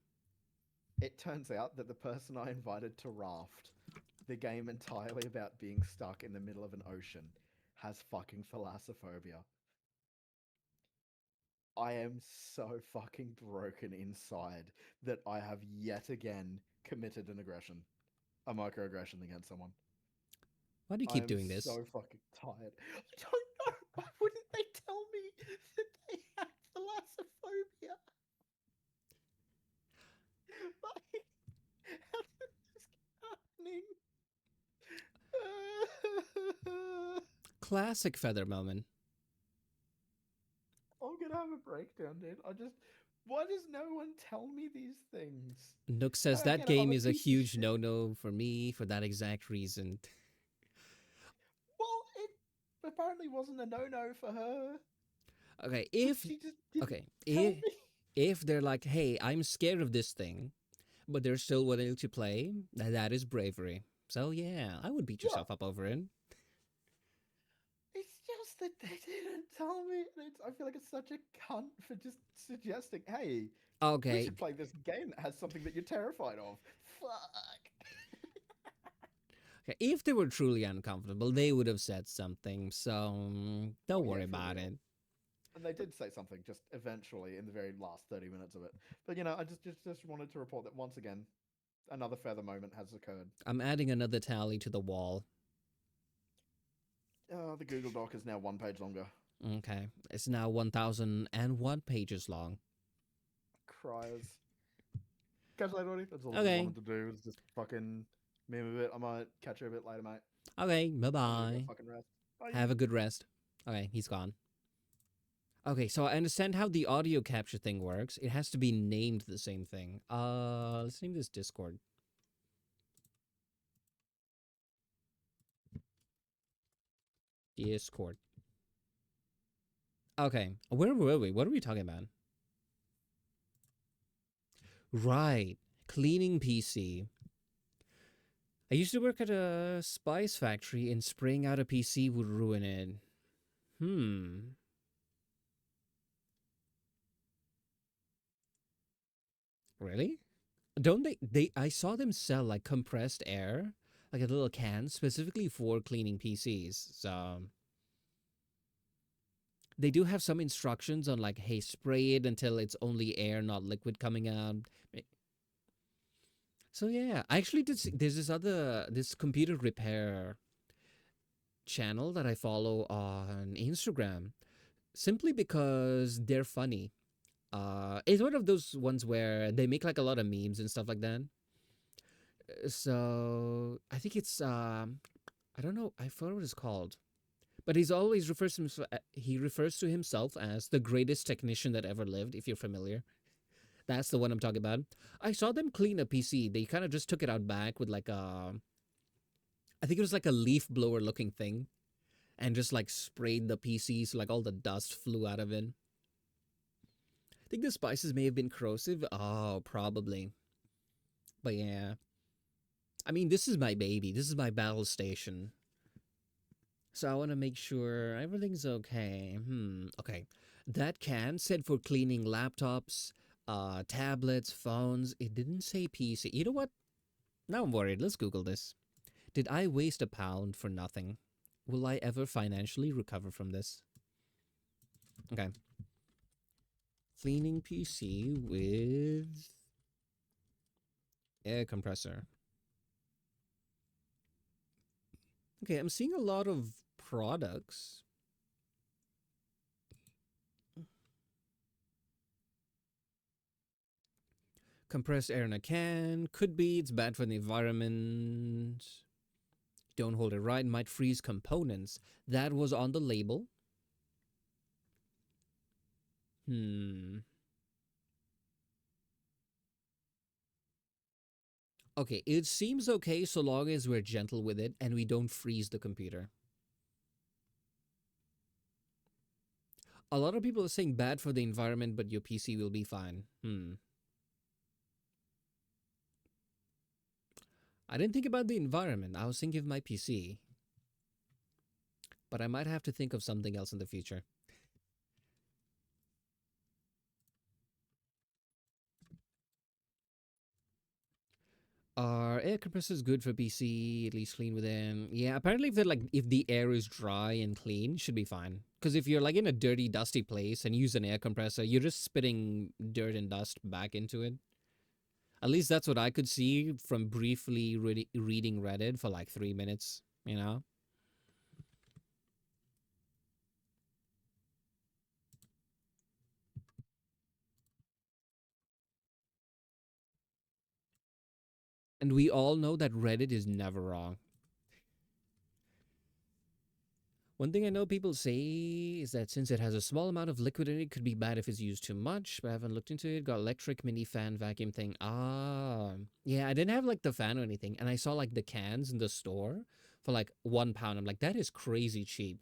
It turns out that the person I invited to Raft, the game entirely about being stuck in the middle of an ocean, has fucking thalassophobia. I am so fucking broken inside that I have yet again committed an aggression, a microaggression against someone. Why do you I keep am doing this? so fucking tired. I don't know. Why wouldn't they tell me that they had thalassophobia? Like, how did this keep happening? Classic feather moment. I'm gonna have a breakdown, dude. Why does no one tell me these things? Nook I says don't that get it. I'm game a is a piece of huge shit. no-no for me for that exact reason. Well, it apparently wasn't a no-no for her, Okay, but if she just didn't okay, tell if me. if they're like, "Hey, I'm scared of this thing," but they're still willing to play, that is bravery. So yeah, I would beat Yeah, yourself up over it. it's just that they didn't tell me, and I feel like it's such a cunt for just suggesting, "Hey, we Okay, should play this game that has something that you're terrified of." Fuck. okay, if they were truly uncomfortable, they would have said something. So Oh don't yeah, worry for about real. it. And they did say something just eventually in the very last 30 minutes of it. But I just wanted to report that once again, another feather moment has occurred. I'm adding another tally to the wall. The Google Doc is now one page longer. Okay, it's now 1,001 pages long. Cries. Catch you later, buddy. That's all I Okay, wanted to do. Was just fucking meme a bit. I might catch you a bit later, mate. okay, bye I'm gonna go bye. fucking rest. Bye. Have a good rest. Okay, he's gone. Okay, so I understand how the audio capture thing works. It has to be named the same thing. Let's name this Discord. Discord. Okay, where were we? What are we talking about? Right, cleaning PC. I used to work at a spice factory, and spraying out a PC would ruin it. Hmm. Really? Don't they I saw them sell like compressed air, like a little can specifically for cleaning PCs. So they do have some instructions on like, hey, spray it until it's only air, not liquid coming out. So yeah, I actually did see, there's this computer repair channel that I follow on Instagram simply because they're funny. It's one of those ones where they make like a lot of memes and stuff like that. So I think it's I don't know, I forgot what it's called. But he's always he refers to himself as the greatest technician that ever lived, if you're familiar. That's the one I'm talking about. I saw them clean a PC. They kind of just took it out back with like I think it was like a leaf blower looking thing, and just like sprayed the PC so like all the dust flew out of it. I think the spices may have been corrosive. Oh, probably. But yeah. I mean, this is my baby. This is my battle station. So I want to make sure everything's okay. Okay. That can said for cleaning laptops, tablets, phones. It didn't say PC. You know what? Now I'm worried. Let's Google this. Did I waste £1 for nothing? Will I ever financially recover from this? Okay. Cleaning PC with air compressor. Okay, I'm seeing a lot of products. Compressed air in a can. Could be. It's bad for the environment. Don't hold it right. Might freeze components. That was on the label. Hmm. Okay, it seems okay so long as we're gentle with it and we don't freeze the computer. A lot of people are saying bad for the environment, but your PC will be fine. I didn't think about the environment. I was thinking of my PC. But I might have to think of something else in the future. Are air compressors good for PC? At least clean within. Yeah, apparently if the air is dry and clean, should be fine. Because if you're like in a dirty, dusty place and use an air compressor, you're just spitting dirt and dust back into it. At least that's what I could see from briefly reading Reddit for like 3 minutes. You know. And we all know that Reddit is never wrong. One thing I know people say is that since it has a small amount of liquid in it, it could be bad if it's used too much, but I haven't looked into it. Got electric mini fan vacuum thing. Ah. Yeah, I didn't have like the fan or anything. And I saw like the cans in the store for like £1. I'm like, that is crazy cheap.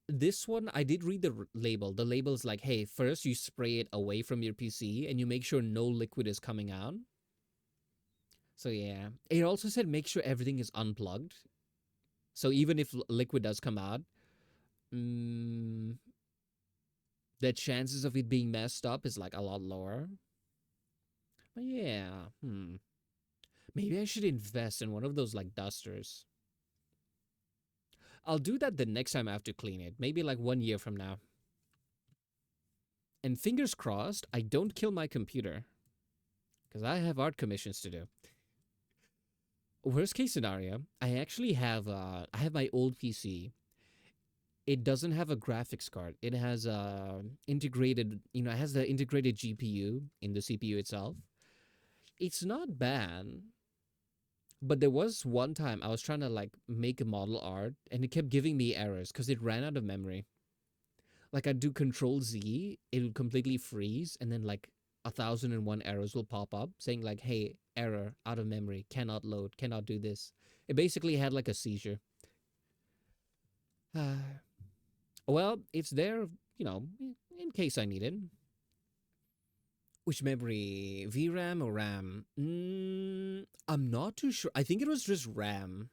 This one, I did read the label. The label's like, hey, first you spray it away from your PC and you make sure no liquid is coming out. So yeah. It also said make sure everything is unplugged. So even if liquid does come out, mm, the chances of it being messed up is like a lot lower. But yeah, maybe I should invest in one of those like dusters. I'll do that the next time I have to clean it. Maybe like 1 year from now. And fingers crossed, I don't kill my computer. Because I have art commissions to do. Worst case scenario, I have my old PC. It doesn't have a graphics card. It has integrated, it has the integrated GPU in the CPU itself. It's not bad, but there was one time I was trying to like make a model art and it kept giving me errors because it ran out of memory. Like I'd do Control Z, it would completely freeze, and then like 1,001 errors will pop up saying like, "Hey, error, out of memory, cannot load, cannot do this." It basically had like a seizure. Well, it's there, in case I need it. Which memory? VRAM or RAM? I'm not too sure. I think it was just RAM.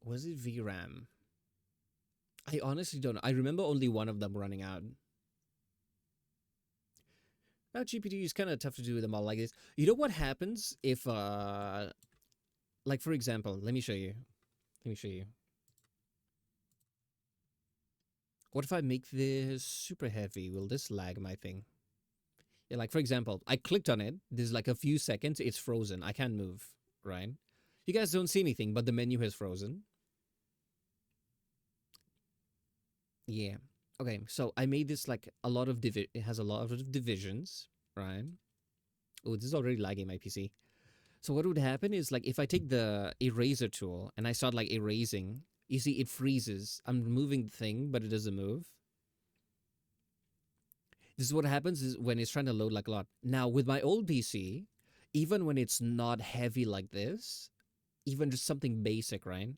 Was it VRAM? I honestly don't know. I remember only one of them running out. Now GPU is kind of tough to do with them all like this. You know what happens if, like for example, let me show you. Let me show you. What if I make this super heavy? Will this lag my thing? Yeah, like for example, I clicked on it. There's like a few seconds. It's frozen. I can't move. Right? You guys don't see anything, but the menu has frozen. Yeah. Okay. So I made this like a lot of it has a lot of divisions. Right? Oh, this is already lagging my PC. So what would happen is like if I take the eraser tool and I start like erasing, you see it freezes. I'm moving the thing, but it doesn't move. This is what happens is when it's trying to load like a lot. Now with my old PC, even when it's not heavy like this, even just something basic, right?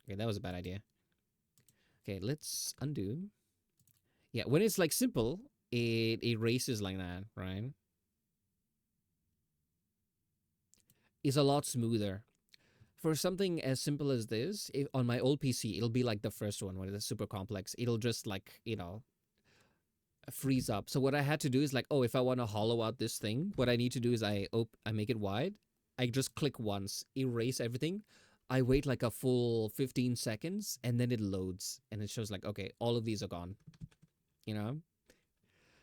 Okay, that was a bad idea. Okay, let's undo. Yeah, when it's like simple, it erases like that, right? It's a lot smoother. For something as simple as this, on my old PC, it'll be like the first one when it's super complex. It'll just like, freeze up. So what I had to do is like, oh, if I want to hollow out this thing, what I need to do is I make it wide. I just click once, erase everything. I wait like a full 15 seconds and then it loads and it shows like, okay, all of these are gone. You know?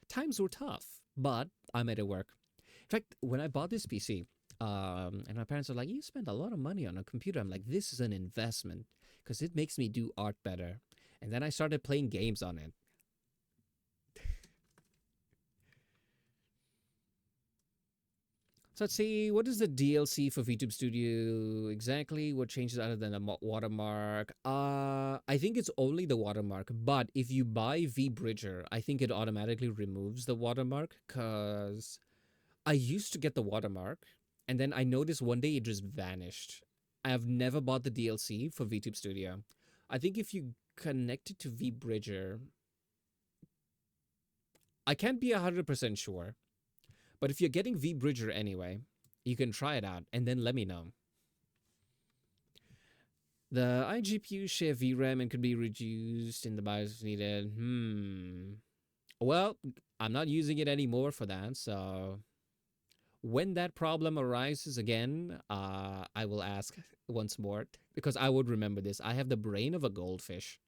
Times were tough, but I made it work. In fact, when I bought this PC, and my parents are like, you spent a lot of money on a computer. I'm like, this is an investment because it makes me do art better. And then I started playing games on it. So let's see, what is the DLC for VTube Studio exactly? What changes other than the watermark? I think it's only the watermark, but if you buy VBridger, I think it automatically removes the watermark because I used to get the watermark and then I noticed one day it just vanished. I have never bought the DLC for VTube Studio. I think if you connect it to VBridger, I can't be 100% sure. But if you're getting VBridger anyway, you can try it out and then let me know. The iGPU share VRAM and could be reduced in the BIOS if needed. Well, I'm not using it anymore for that. So when that problem arises again, I will ask once more because I would remember this. I have the brain of a goldfish.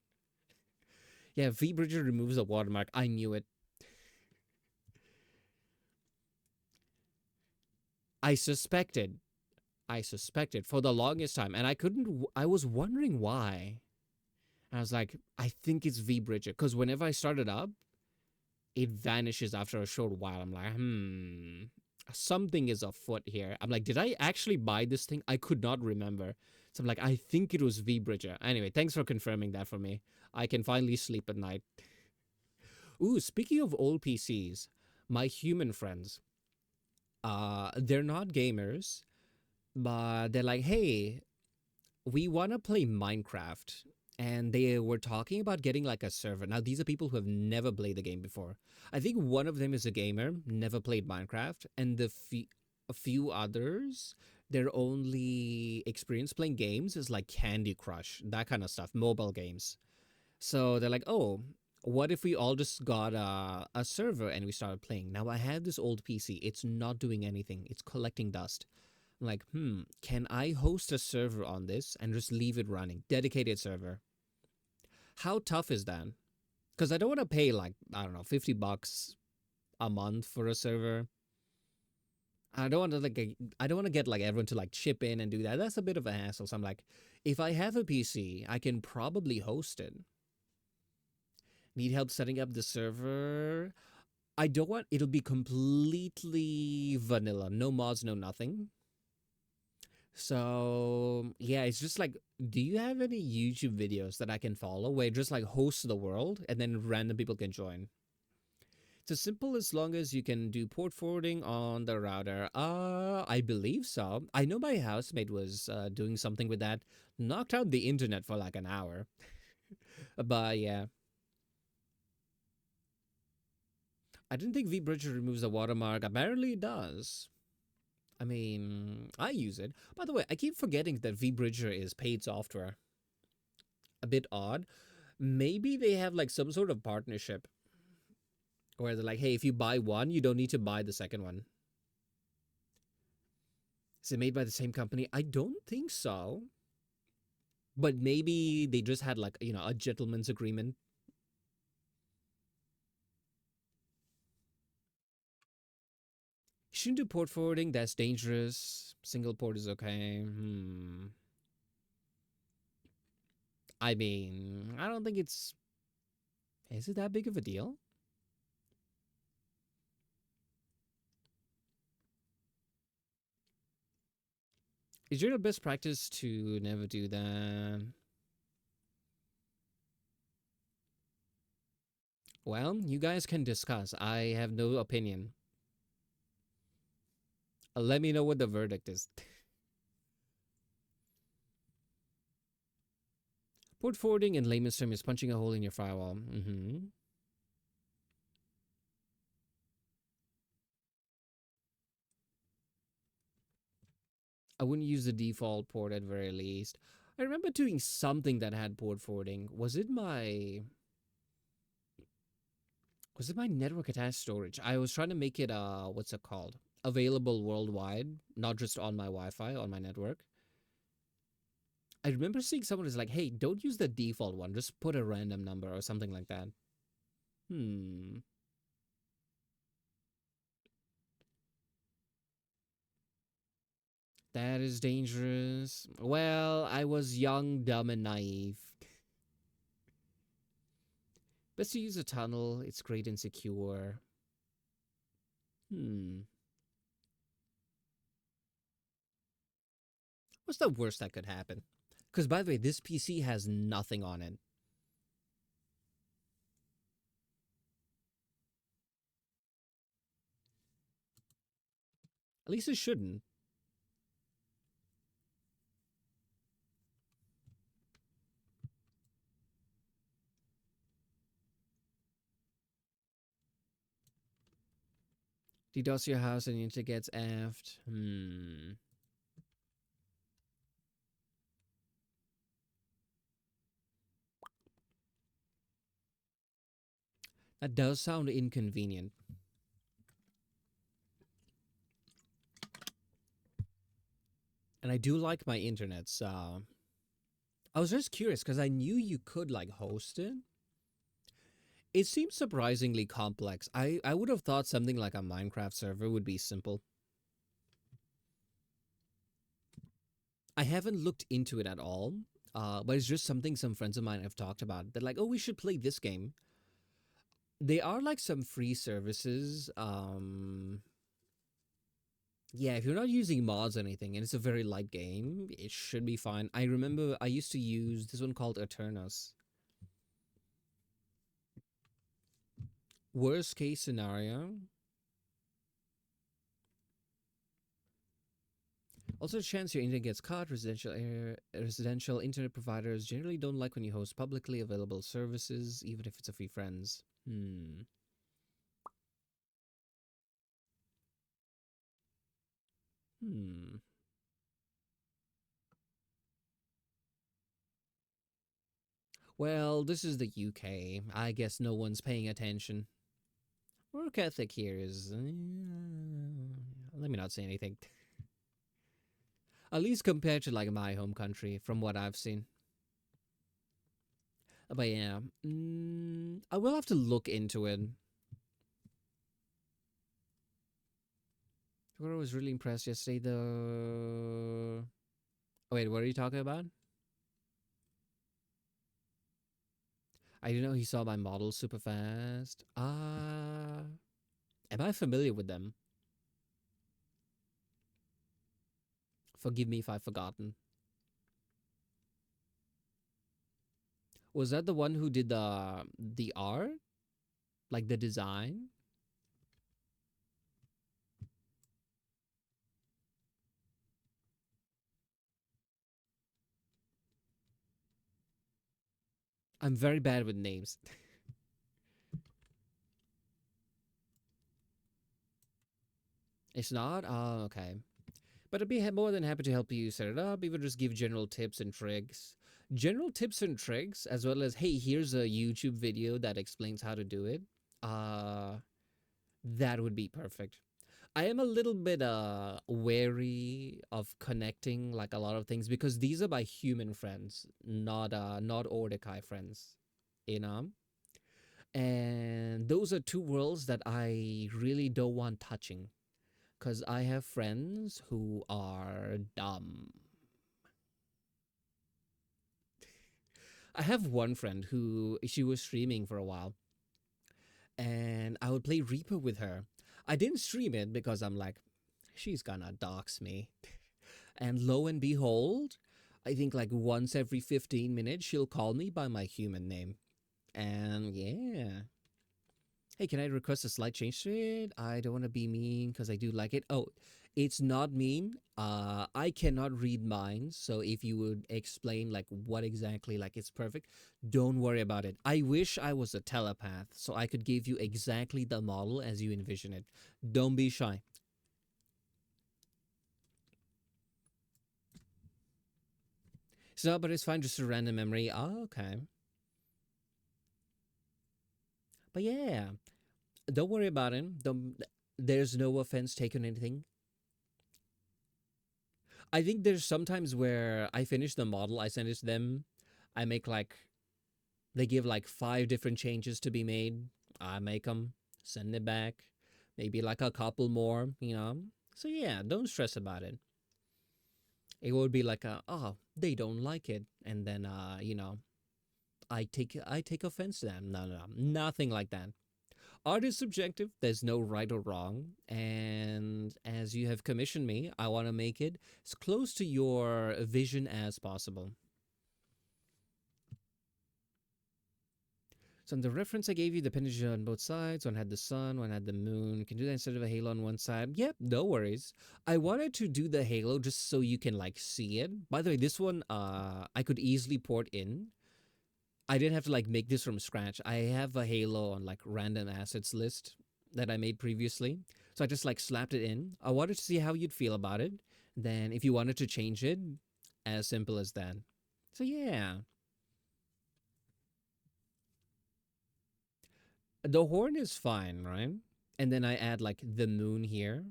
Yeah, V Bridger removes a watermark. I knew it. I suspected. I suspected for the longest time, and I couldn't. I was wondering why. And I was like, I think it's V Bridger because whenever I start it up, it vanishes after a short while. I'm like, something is afoot here. I'm like, did I actually buy this thing? I could not remember. So I'm like, I think it was V Bridger. Anyway, thanks for confirming that for me. I can finally sleep at night. Ooh, speaking of old PCs, my human friends, they're not gamers, but they're like, hey, we want to play Minecraft. And they were talking about getting like a server. Now, these are people who have never played the game before. I think one of them is a gamer, never played Minecraft, and a few others, their only experience playing games is like Candy Crush, that kind of stuff, mobile games. So they're like, oh, what if we all just got a server and we started playing? Now, I have this old PC. It's not doing anything, it's collecting dust. I'm like, can I host a server on this and just leave it running? Dedicated server. How tough is that? Because I don't want to pay like, I don't know, $50 a month for a server. I don't want to I don't want to get like everyone to like chip in and do that. That's a bit of a hassle. So I'm like, if I have a PC, I can probably host it. Need help setting up the server? I don't want it'll be completely vanilla. No mods, no nothing. So yeah, it's just like, do you have any YouTube videos that I can follow where it just like hosts the world and then random people can join? It's as simple as long as you can do port forwarding on the router. I believe so. I know my housemate was doing something with that. Knocked out the internet for like an hour. But yeah, I didn't think VBridge removes the watermark. Apparently it does. I mean, I use it. By the way, I keep forgetting that VBridger is paid software. A bit odd. Maybe they have like some sort of partnership where they're like, hey, if you buy one, you don't need to buy the second one. Is it made by the same company? I don't think so. But maybe they just had like, a gentleman's agreement. You shouldn't do port forwarding. That's dangerous. Single port is okay. I mean, I don't think it's. Is it that big of a deal? Is your best practice to never do that? Well, you guys can discuss. I have no opinion. Let me know what the verdict is. Port forwarding in layman's term is punching a hole in your firewall. I wouldn't use the default port at very least. I remember doing something that had port forwarding. Was it my network attached storage? I was trying to make it what's it called? Available worldwide, not just on my Wi-Fi on my network. I remember seeing someone was like, "Hey, don't use the default one. Just put a random number or something like that." Hmm. That is dangerous. Well, I was young, dumb, and naive. Best to use a tunnel. It's great and secure. Hmm. What's the worst that could happen? Because, by the way, this PC has nothing on it. At least it shouldn't. DDoS your house and internet gets effed. That does sound inconvenient. And I do like my internet, so I was just curious because I knew you could like host it. It seems surprisingly complex. I would have thought something like a Minecraft server would be simple. I haven't looked into it at all, but it's just something some friends of mine have talked about. They're like, oh, we should play this game. They are like some free services. Yeah, if you're not using mods or anything, and it's a very light game, it should be fine. I remember I used to use this one called Eternus. Worst case scenario. Also, chance your internet gets caught. Residential internet providers generally don't like when you host publicly available services, even if it's a free friends. Hmm. Well, this is the UK. I guess no one's paying attention. Work ethic here is. Let me not say anything. At least compared to like my home country, from what I've seen. But yeah, I will have to look into it. What I was really impressed yesterday, the. Oh, wait, what are you talking about? I didn't know he saw my model super fast. Am I familiar with them? Forgive me if I've forgotten. Was that the one who did the art, like the design? I'm very bad with names. It's not. Oh, okay. But I'd be more than happy to help you set it up, even just give general tips and tricks. General tips and tricks, as well as, hey, here's a YouTube video that explains how to do it. Uh, that would be perfect. I am a little bit wary of connecting like a lot of things because these are my human friends, not Ordikai friends, you know? And those are two worlds that I really don't want touching because I have friends who are dumb. I have one friend who she was streaming for a while, and I would play Reaper with her. I didn't stream it because I'm like, she's gonna dox me. And lo and behold, I think like once every 15 minutes, she'll call me by my human name. And yeah. Hey, can I request a slight change to it? I don't want to be mean because I do like it. Oh, it's not mean. I cannot read minds, so if you would explain like what exactly like it's perfect, don't worry about it. I wish I was a telepath so I could give you exactly the model as you envision it. Don't be shy. So, but it's fine, just a random memory. Oh, okay. But yeah, don't worry about it. Don't. There's no offense taken or anything. I think there's sometimes where I finish the model, I send it to them, I make like they give like 5 different changes to be made. I make them, send it back, maybe like a couple more, you know. So yeah, don't stress about it. It would be like oh, they don't like it, and then I take offense to them. No, no, no, nothing like that. Art is subjective. There's no right or wrong. And as you have commissioned me, I want to make it as close to your vision as possible. So in the reference I gave you, the appendage on both sides. One had the sun, one had the moon. You can do that instead of a halo on one side. Yep, no worries. I wanted to do the halo just so you can like see it. By the way, this one I could easily port in. I didn't have to like make this from scratch. I have a halo on like random assets list that I made previously. So I just like slapped it in. I wanted to see how you'd feel about it. Then if you wanted to change it, as simple as that. So yeah, the horn is fine, right? And then I add like the moon here.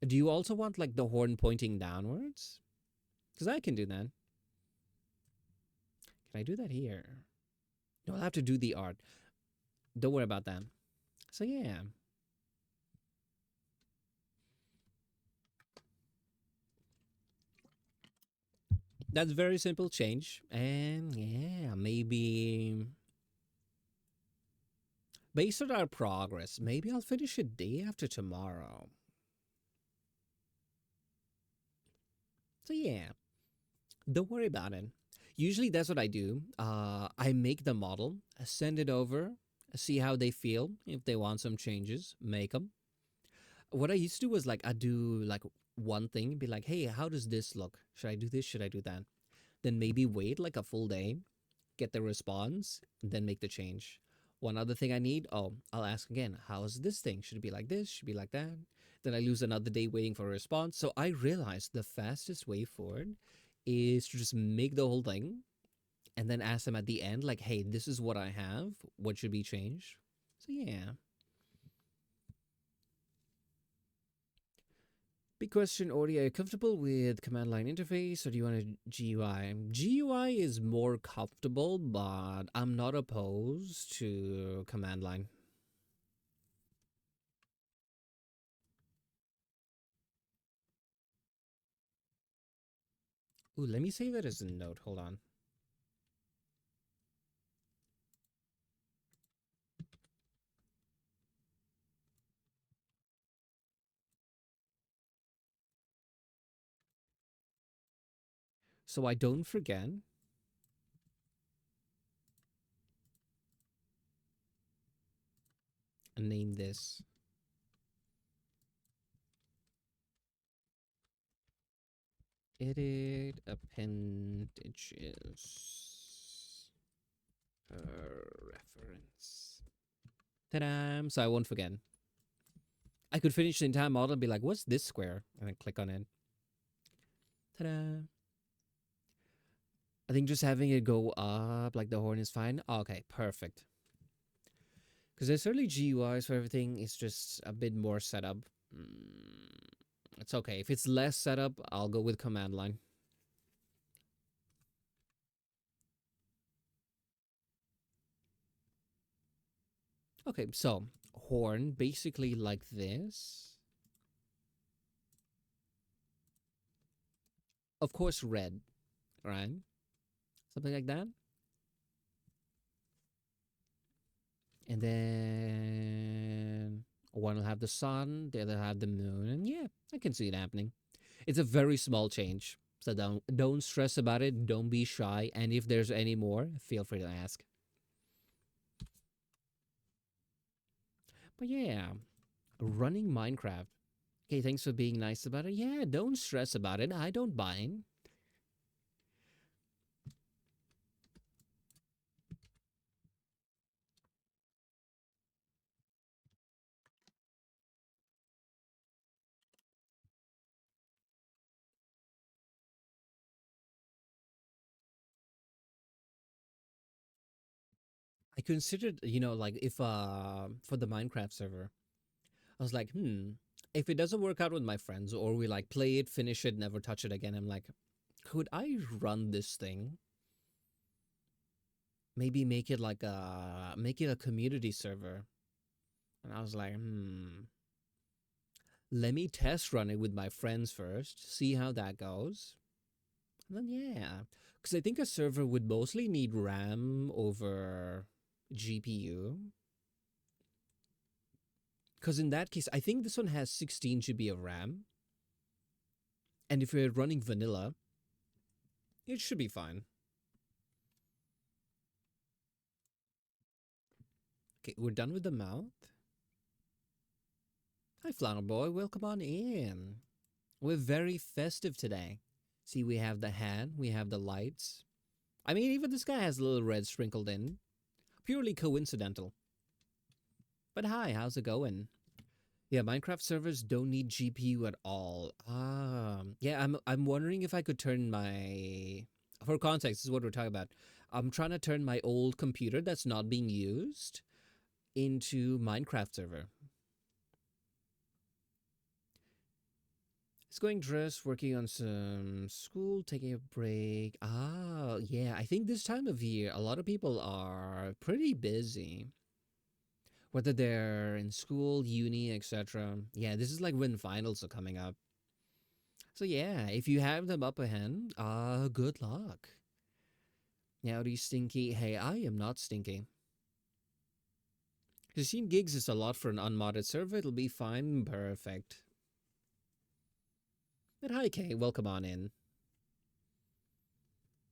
Do you also want like the horn pointing downwards? Because I can do that. Can I do that here? No, I'll have to do the art. Don't worry about that. So yeah. That's very simple change. And yeah, maybe based on our progress, maybe I'll finish it day after tomorrow. So yeah, don't worry about it. Usually that's what I do. I make the model, send it over, see how they feel. If they want some changes, make them. What I used to do was like I do like one thing, be like, hey, how does this look? Should I do this? Should I do that? Then maybe wait like a full day, get the response, and then make the change. One other thing I need, oh, I'll ask again, how's this thing? Should it be like this? Should it be like that? Then I lose another day waiting for a response. So I realized the fastest way forward is to just make the whole thing and then ask them at the end, like, hey, this is what I have. What should be changed? So yeah. Big question, Ori, are you comfortable with command line interface or do you want a GUI? GUI is more comfortable, but I'm not opposed to command line. Ooh, let me save that as a note. Hold on. So I don't forget. Name this. Edit appendages. Reference. Ta-da! So I won't forget. I could finish the entire model and be like, what's this square? And then click on it. Ta-da! I think just having it go up like the horn is fine. Okay, perfect. Because there's certainly GUIs for everything. It's just a bit more setup. It's okay. If it's less setup, I'll go with command line. Okay, so horn basically like this. Of course, red, right? Something like that. And then one will have the sun, the other have the moon, and yeah, I can see it happening. It's a very small change, so don't stress about it. Don't be shy, and if there's any more, feel free to ask. But yeah, running Minecraft. Okay, thanks for being nice about it. Yeah, don't stress about it. I don't mind. I considered, like if for the Minecraft server, I was like, if it doesn't work out with my friends or we like play it, finish it, never touch it again, I'm like, could I run this thing? Maybe make it a community server. And I was like, let me test run it with my friends first, see how that goes. And then yeah, because I think a server would mostly need RAM over GPU. Because in that case, I think this one has 16 GB of RAM. And if you're running vanilla, it should be fine. Okay, we're done with the mouth. Hi, Flower Boy. Welcome on in. We're very festive today. See, we have the hat, we have the lights. I mean, even this guy has a little red sprinkled in. Purely coincidental. But hi, how's it going? Yeah, Minecraft servers don't need GPU at all. Yeah, I'm wondering if I could turn my, for context, this is what we're talking about. I'm trying to turn my old computer that's not being used into Minecraft server. He's going dressed, working on some school, taking a break. Ah, yeah. I think this time of year, a lot of people are pretty busy. Whether they're in school, uni, etc. Yeah, this is like when finals are coming up. So yeah, if you have them up ahead, good luck. Howdy, Stinky. Hey, I am not Stinky. 15 gigs is a lot for an unmodded server. It'll be fine. Perfect. But hi, Kay. Welcome on in.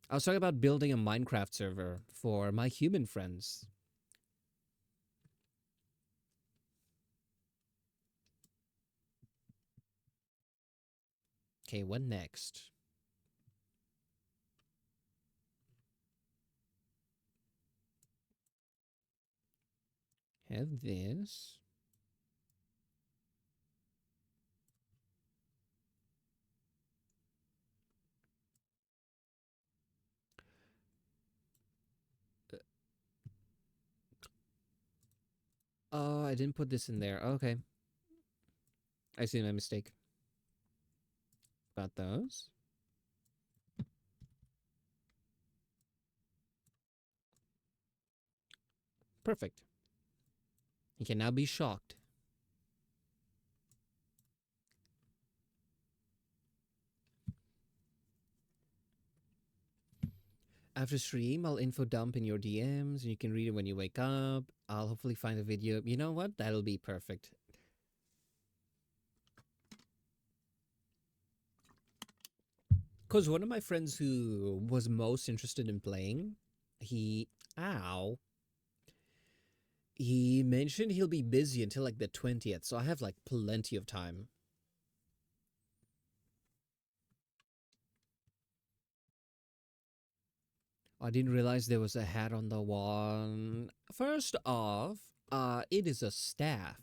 I was talking about building a Minecraft server for my human friends. Okay, what next? Have this. Oh, I didn't put this in there. Okay. I see my mistake. Got those. Perfect. You can now be shocked. After stream, I'll info dump in your DMs and you can read it when you wake up. I'll hopefully find a video. You know what? That'll be perfect. Because one of my friends who was most interested in playing, he. Ow. He mentioned he'll be busy until like the 20th, so I have like plenty of time. I didn't realize there was a hat on the wall. First off, it is a staff.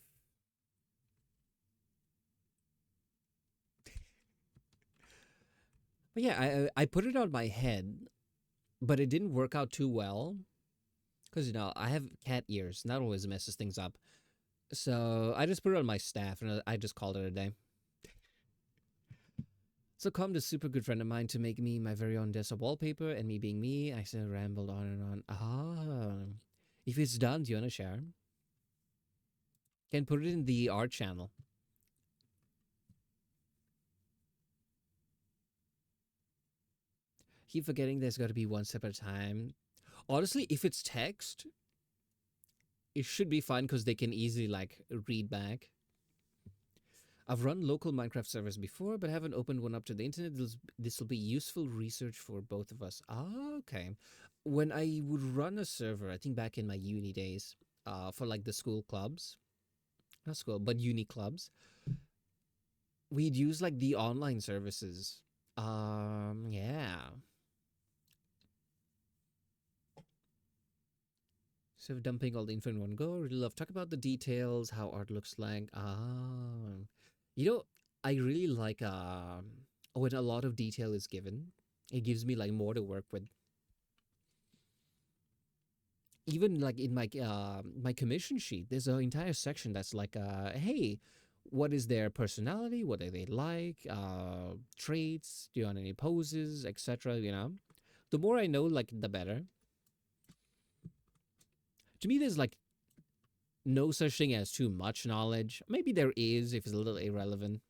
But yeah, I put it on my head, but it didn't work out too well because I have cat ears, and that always messes things up. So I just put it on my staff, and I just called it a day. So come this super good friend of mine to make me my very own desktop wallpaper, and me being me, I still rambled on and on. If it's done, do you want to share? Can put it in the art channel. Keep forgetting there's got to be one step at a time. Honestly, if it's text, it should be fine because they can easily like read back. I've run local Minecraft servers before, but haven't opened one up to the internet. This will be useful research for both of us. Okay. When I would run a server, I think back in my uni days, for like the school clubs, not school, but uni clubs, we'd use like the online services. Yeah. So dumping all the info in one go. Really love talk about the details, how art looks like. You know, I really like when a lot of detail is given. It gives me like more to work with. Even like in my commission sheet, there's an entire section that's like hey, what is their personality? What are they like? Traits? Do you want any poses, etc. The more I know, like the better. To me, there's like no such thing as too much knowledge. Maybe there is if it's a little irrelevant.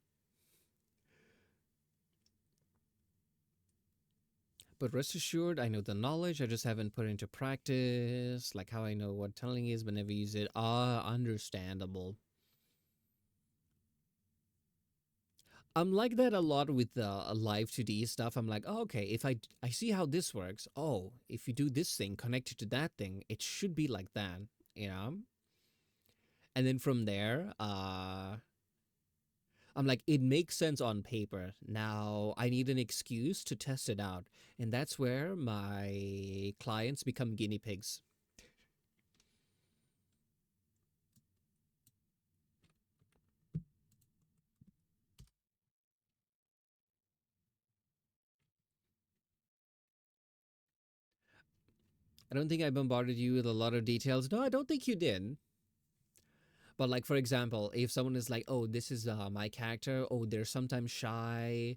But rest assured, I know the knowledge. I just haven't put it into practice. Like how I know what tunneling is, but never use it. Understandable. I'm like that a lot with live 2D stuff. I'm like, oh, okay, if I see how this works. Oh, if you do this thing connected to that thing, it should be like that, you know. And then from there, I'm like, it makes sense on paper. Now I need an excuse to test it out. And that's where my clients become guinea pigs. I don't think I bombarded you with a lot of details. No, I don't think you did. But like for example, if someone is like, "Oh, this is my character. Oh, they're sometimes shy.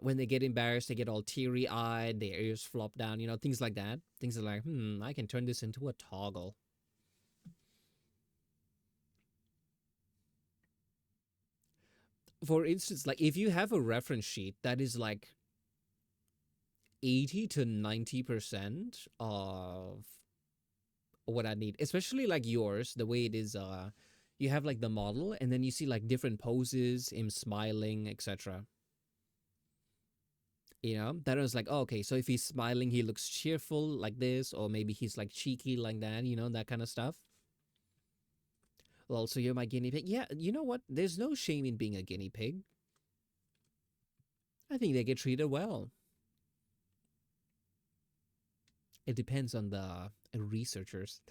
When they get embarrassed, they get all teary eyed. Their ears flop down. You know, things like that. Things are like, I can turn this into a toggle. For instance, like if you have a reference sheet that is like 80 to 90% of what I need, especially like yours, the way it is, you have like the model and then you see like different poses, him smiling, etc. You know, that was like, oh, okay, so if he's smiling, he looks cheerful like this, or maybe he's like cheeky like that, you know, that kind of stuff. Well, so you're my guinea pig. Yeah, you know what? There's no shame in being a guinea pig. I think they get treated well. It depends on the researchers.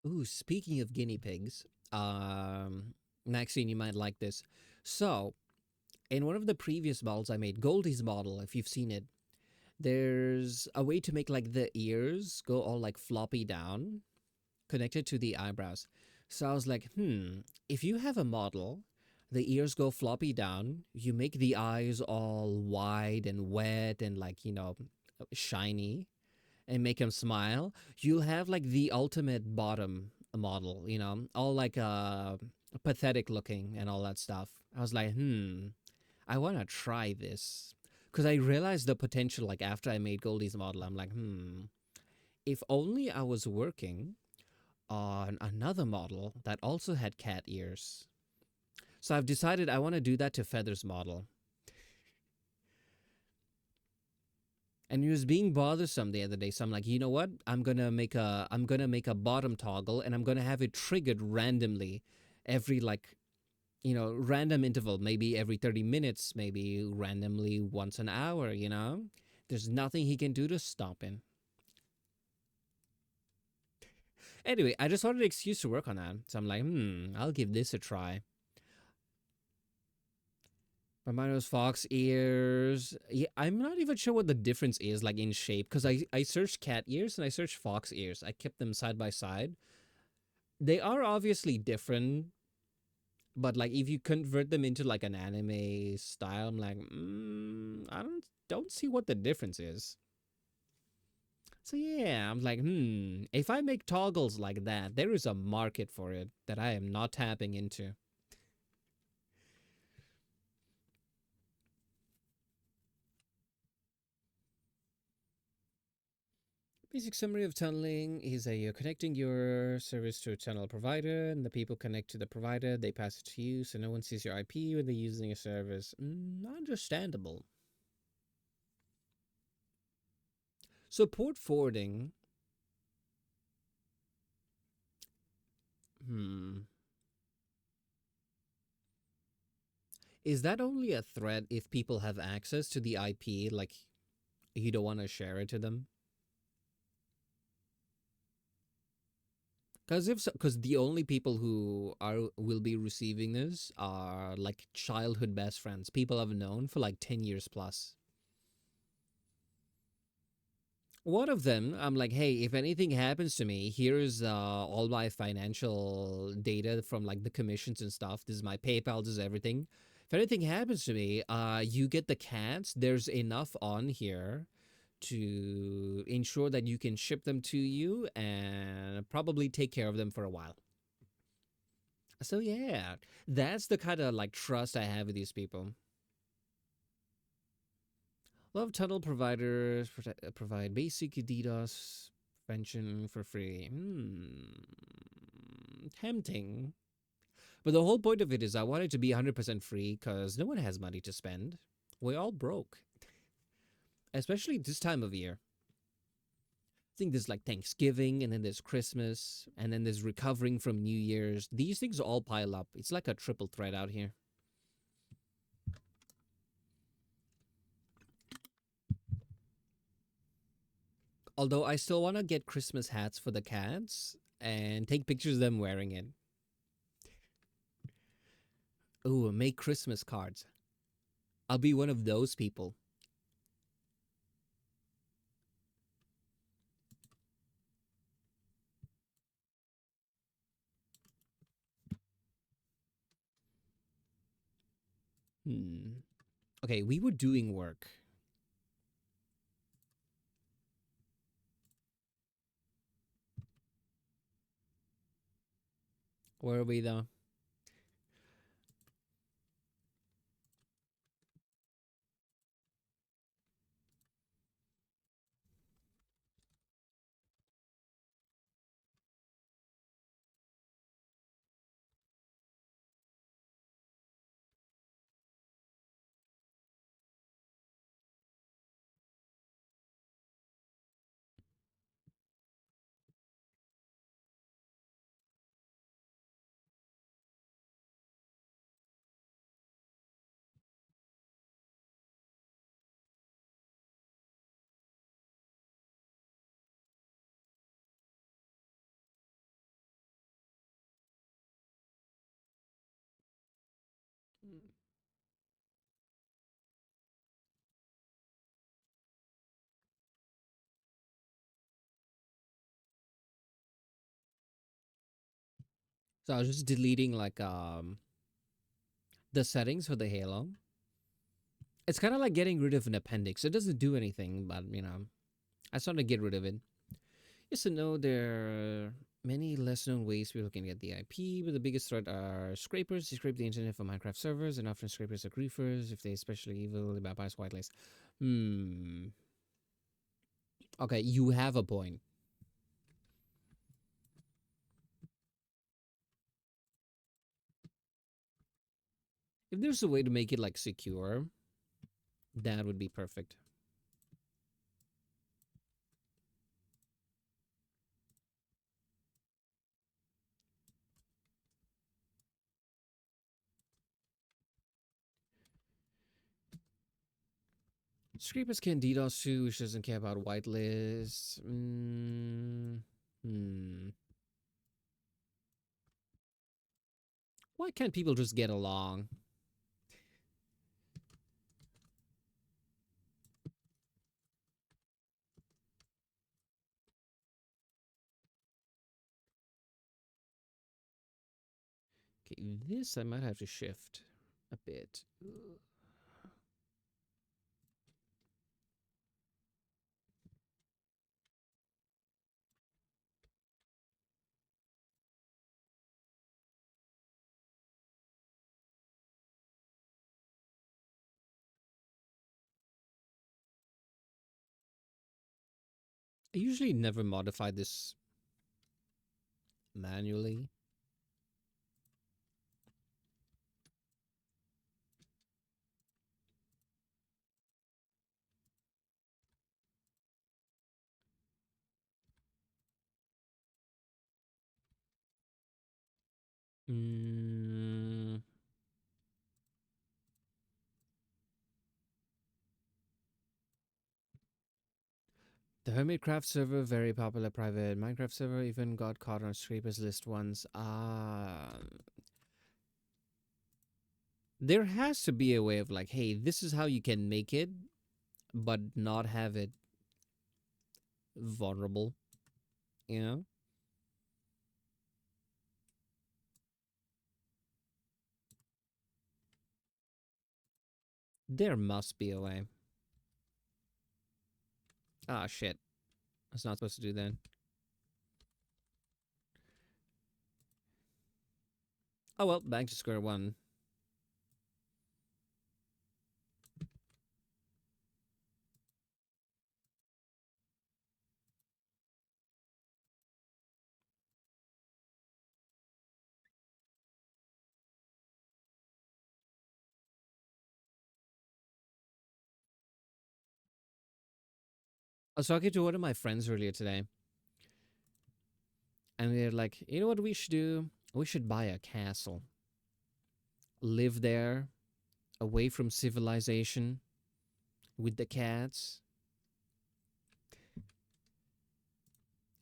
Ooh, speaking of guinea pigs, Maxine, you might like this. So, in one of the previous models I made, Goldie's model, if you've seen it, there's a way to make like the ears go all like floppy down, connected to the eyebrows. So I was like, if you have a model, the ears go floppy down, you make the eyes all wide and wet and like, shiny and make him smile, you'll have like the ultimate bottom model, all like pathetic looking and all that stuff. I was like, I want to try this because I realized the potential like after I made Goldie's model. I'm like, if only I was working on another model that also had cat ears. So I've decided I want to do that to Feather's model. And he was being bothersome the other day, so I'm like, you know what? I'm gonna make a bottom toggle, and I'm gonna have it triggered randomly, every like random interval, maybe every 30 minutes, maybe randomly once an hour. There's nothing he can do to stop him. Anyway, I just wanted an excuse to work on that, so I'm like, I'll give this a try. Romanos fox ears. Yeah, I'm not even sure what the difference is like in shape because I searched cat ears and I searched fox ears. I kept them side by side. They are obviously different, but like if you convert them into like an anime style, I'm like, I don't see what the difference is. So yeah, I'm like, if I make toggles like that, there is a market for it that I am not tapping into. Basic summary of tunneling is that you're connecting your service to a tunnel provider, and the people connect to the provider. They pass it to you, so no one sees your IP when they're using a service. Understandable. So port forwarding. Hmm. Is that only a threat if people have access to the IP? Like you don't want to share it to them? Because the only people who will be receiving this are like childhood best friends, people I've known for like 10 years plus. One of them, I'm like, hey, if anything happens to me, here's all my financial data from like the commissions and stuff. This is my PayPal. This is everything. If anything happens to me, you get the cats. There's enough on here to ensure that you can ship them to you and probably take care of them for a while. So yeah, that's the kind of like trust I have with these people. A lot of tunnel providers provide basic DDoS prevention for free. Tempting. But the whole point of it is I want it to be 100% free because no one has money to spend. We're all broke, especially this time of year. I think there's like Thanksgiving, and then there's Christmas, and then there's recovering from New Year's. These things all pile up. It's like a triple threat out here. Although I still want to get Christmas hats for the cats and take pictures of them wearing it. Ooh, make Christmas cards. I'll be one of those people. Hmm. Okay, we were doing work. Where are we though? So I was just deleting like the settings for the Halo. It's kind of like getting rid of an appendix. It doesn't do anything, but I just want to get rid of it. Just to know there are many less known ways we're looking at the IP, but the biggest threat are scrapers. They scrape the internet for Minecraft servers, and often scrapers are griefers if they especially evil about bias whitelists. Hmm. Okay, you have a point. If there's a way to make it like secure, that would be perfect. Scrapers can DDoS too, which doesn't care about whitelists. Hmm. Why can't people just get along? Okay, this I might have to shift a bit. I usually never modify this manually. Mm, the Hermitcraft server, very popular private Minecraft server, even got caught on scrapers list once. There has to be a way of like, hey, this is how you can make it, but not have it vulnerable. You know, there must be a way. Ah, shit. I was not supposed to do that. Oh well, back to square one. I was talking to one of my friends earlier today, and they're like, you know what we should do? We should buy a castle, live there, away from civilization, with the cats.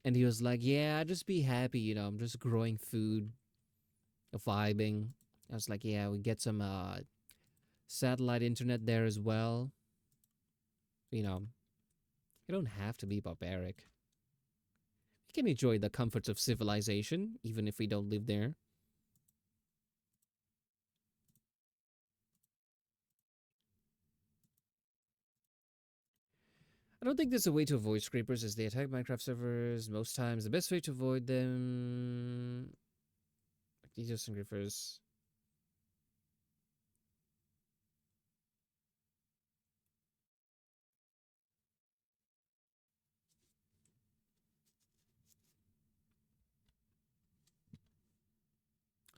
And he was like, yeah, I'd just be happy, I'm just growing food, vibing. I was like, yeah, we get some satellite internet there as well. You know, you don't have to be barbaric. You can enjoy the comforts of civilization, even if we don't live there. I don't think there's a way to avoid scrapers as they attack Minecraft servers most times. The best way to avoid them, like these are some scrapers.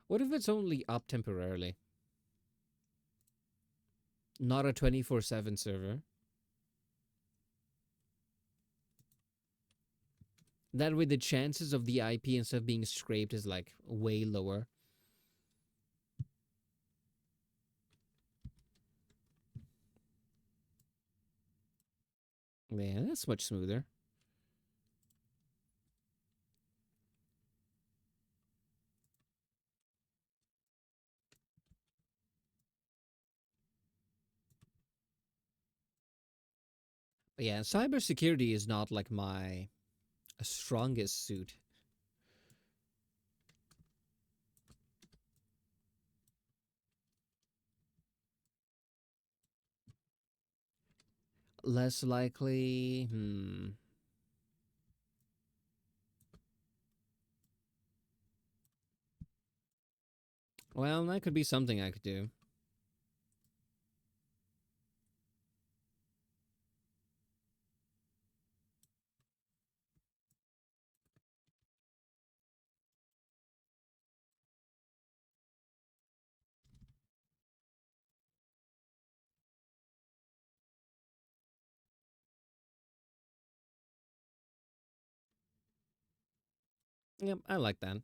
What if it's only up temporarily? Not a 24/7 server. That way, the chances of the IP and stuff being scraped is like way lower. Man, that's much smoother. But yeah, cybersecurity is not like my strongest suit. Less likely, Well, that could be something I could do. Yep, I like that.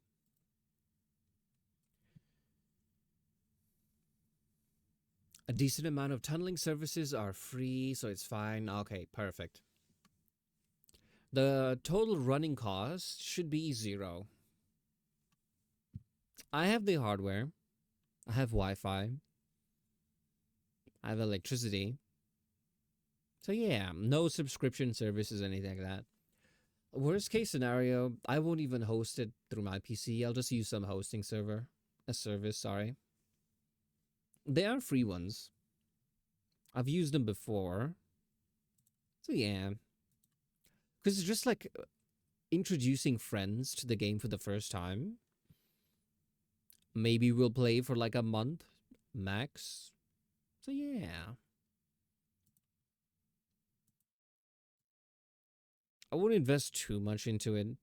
A decent amount of tunneling services are free, so it's fine. Okay, perfect. The total running cost should be zero. I have the hardware. I have Wi-Fi. I have electricity. So yeah, no subscription services, anything like that. Worst case scenario, I won't even host it through my PC. I'll just use some hosting server. A service, sorry. They are free ones. I've used them before. So yeah. Because it's just like introducing friends to the game for the first time. Maybe we'll play for like a month max. So yeah. I wouldn't invest too much into it.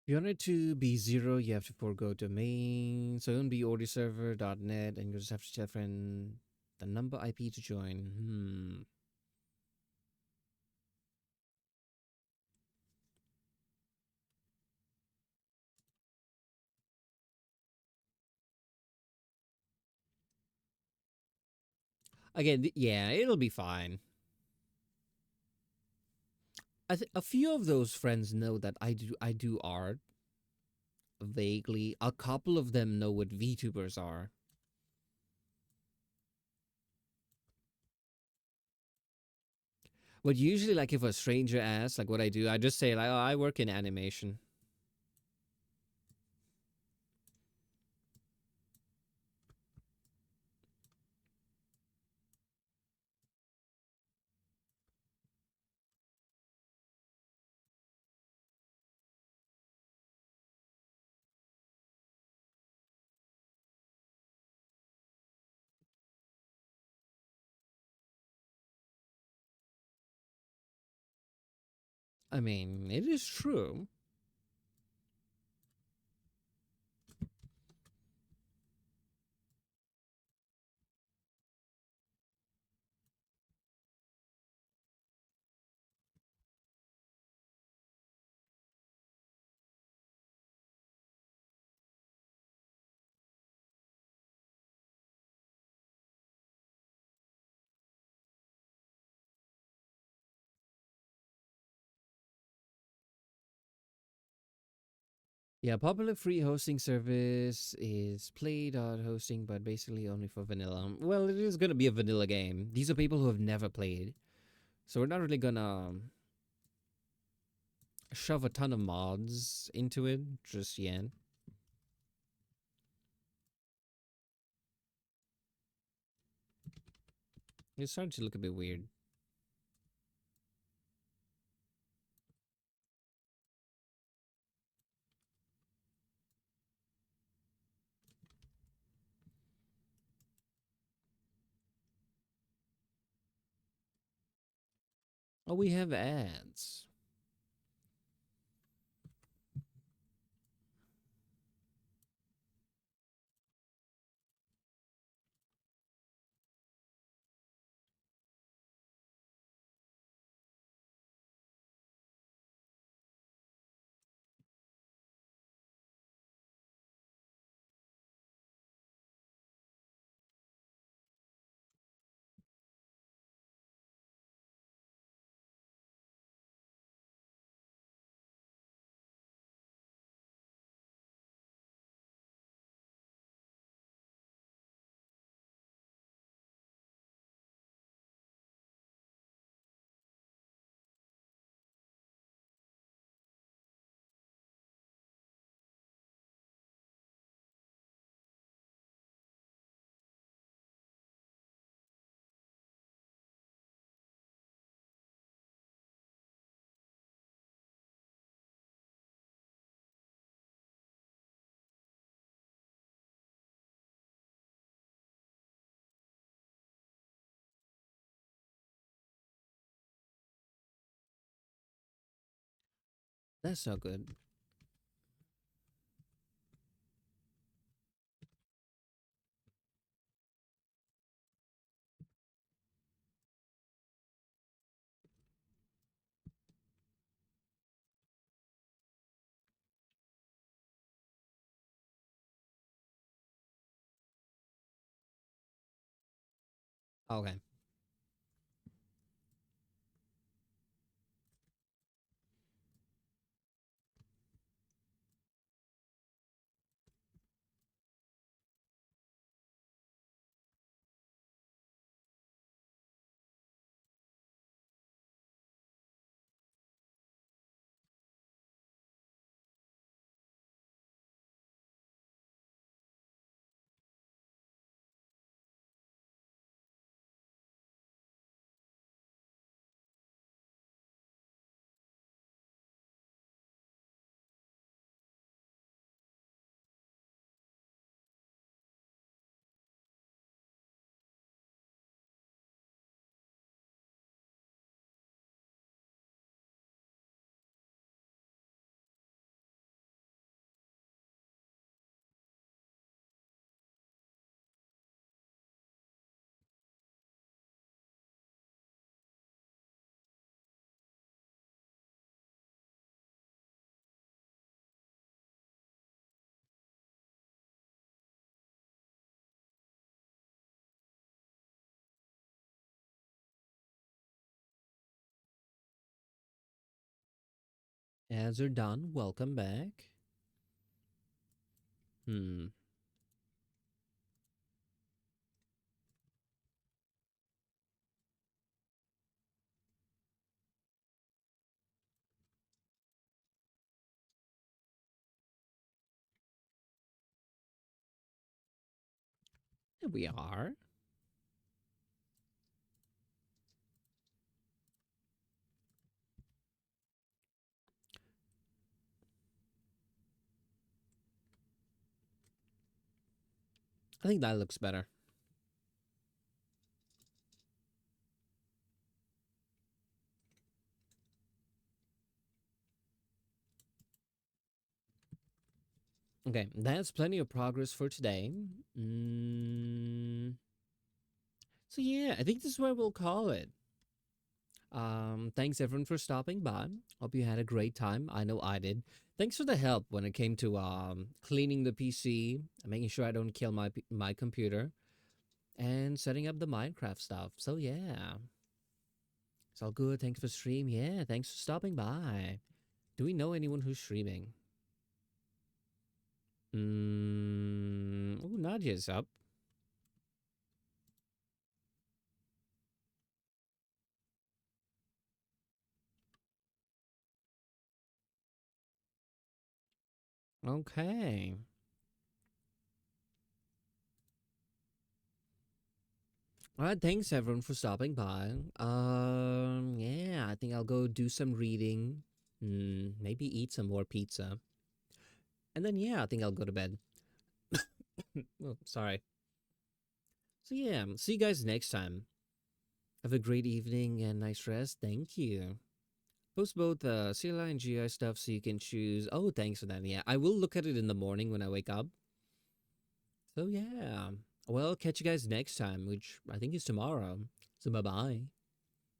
If you want it to be zero, you have to forego domain. So it won't be ordiserver.net, and you just have to tell friend the number IP to join. Again, yeah, it'll be fine. A few of those friends know that I do art vaguely. A couple of them know what VTubers are. But usually, like, if a stranger asks, like, what I do, I just say, like, oh, I work in animation. I mean, it is true. Yeah, popular free hosting service is play.hosting, but basically only for vanilla. Well, it is gonna be a vanilla game. These are people who have never played. So we're not really gonna shove a ton of mods into it just yet. It's starting to look a bit weird. Oh, we have ads. That's not good. Okay. Ads are done. Welcome back. Hmm. Here we are. I think that looks better. Okay, that's plenty of progress for today. Mm, so yeah, I think this is where we'll call it. Thanks everyone for stopping by. Hope you had a great time. I know I did. Thanks for the help when it came to cleaning the PC, making sure I don't kill my computer, and setting up the Minecraft stuff. So yeah, it's all good. Thanks for stream. Yeah, thanks for stopping by. Do we know anyone who's streaming? Oh, Nadia's up. Okay. All right, thanks everyone for stopping by. Yeah, I think I'll go do some reading. Maybe eat some more pizza. And then yeah, I think I'll go to bed. Oh, sorry. So yeah, see you guys next time. Have a great evening and nice rest. Thank you. Post both CLI and GI stuff so you can choose. Oh, thanks for that. Yeah, I will look at it in the morning when I wake up. So yeah. Well, catch you guys next time, which I think is tomorrow. So bye bye.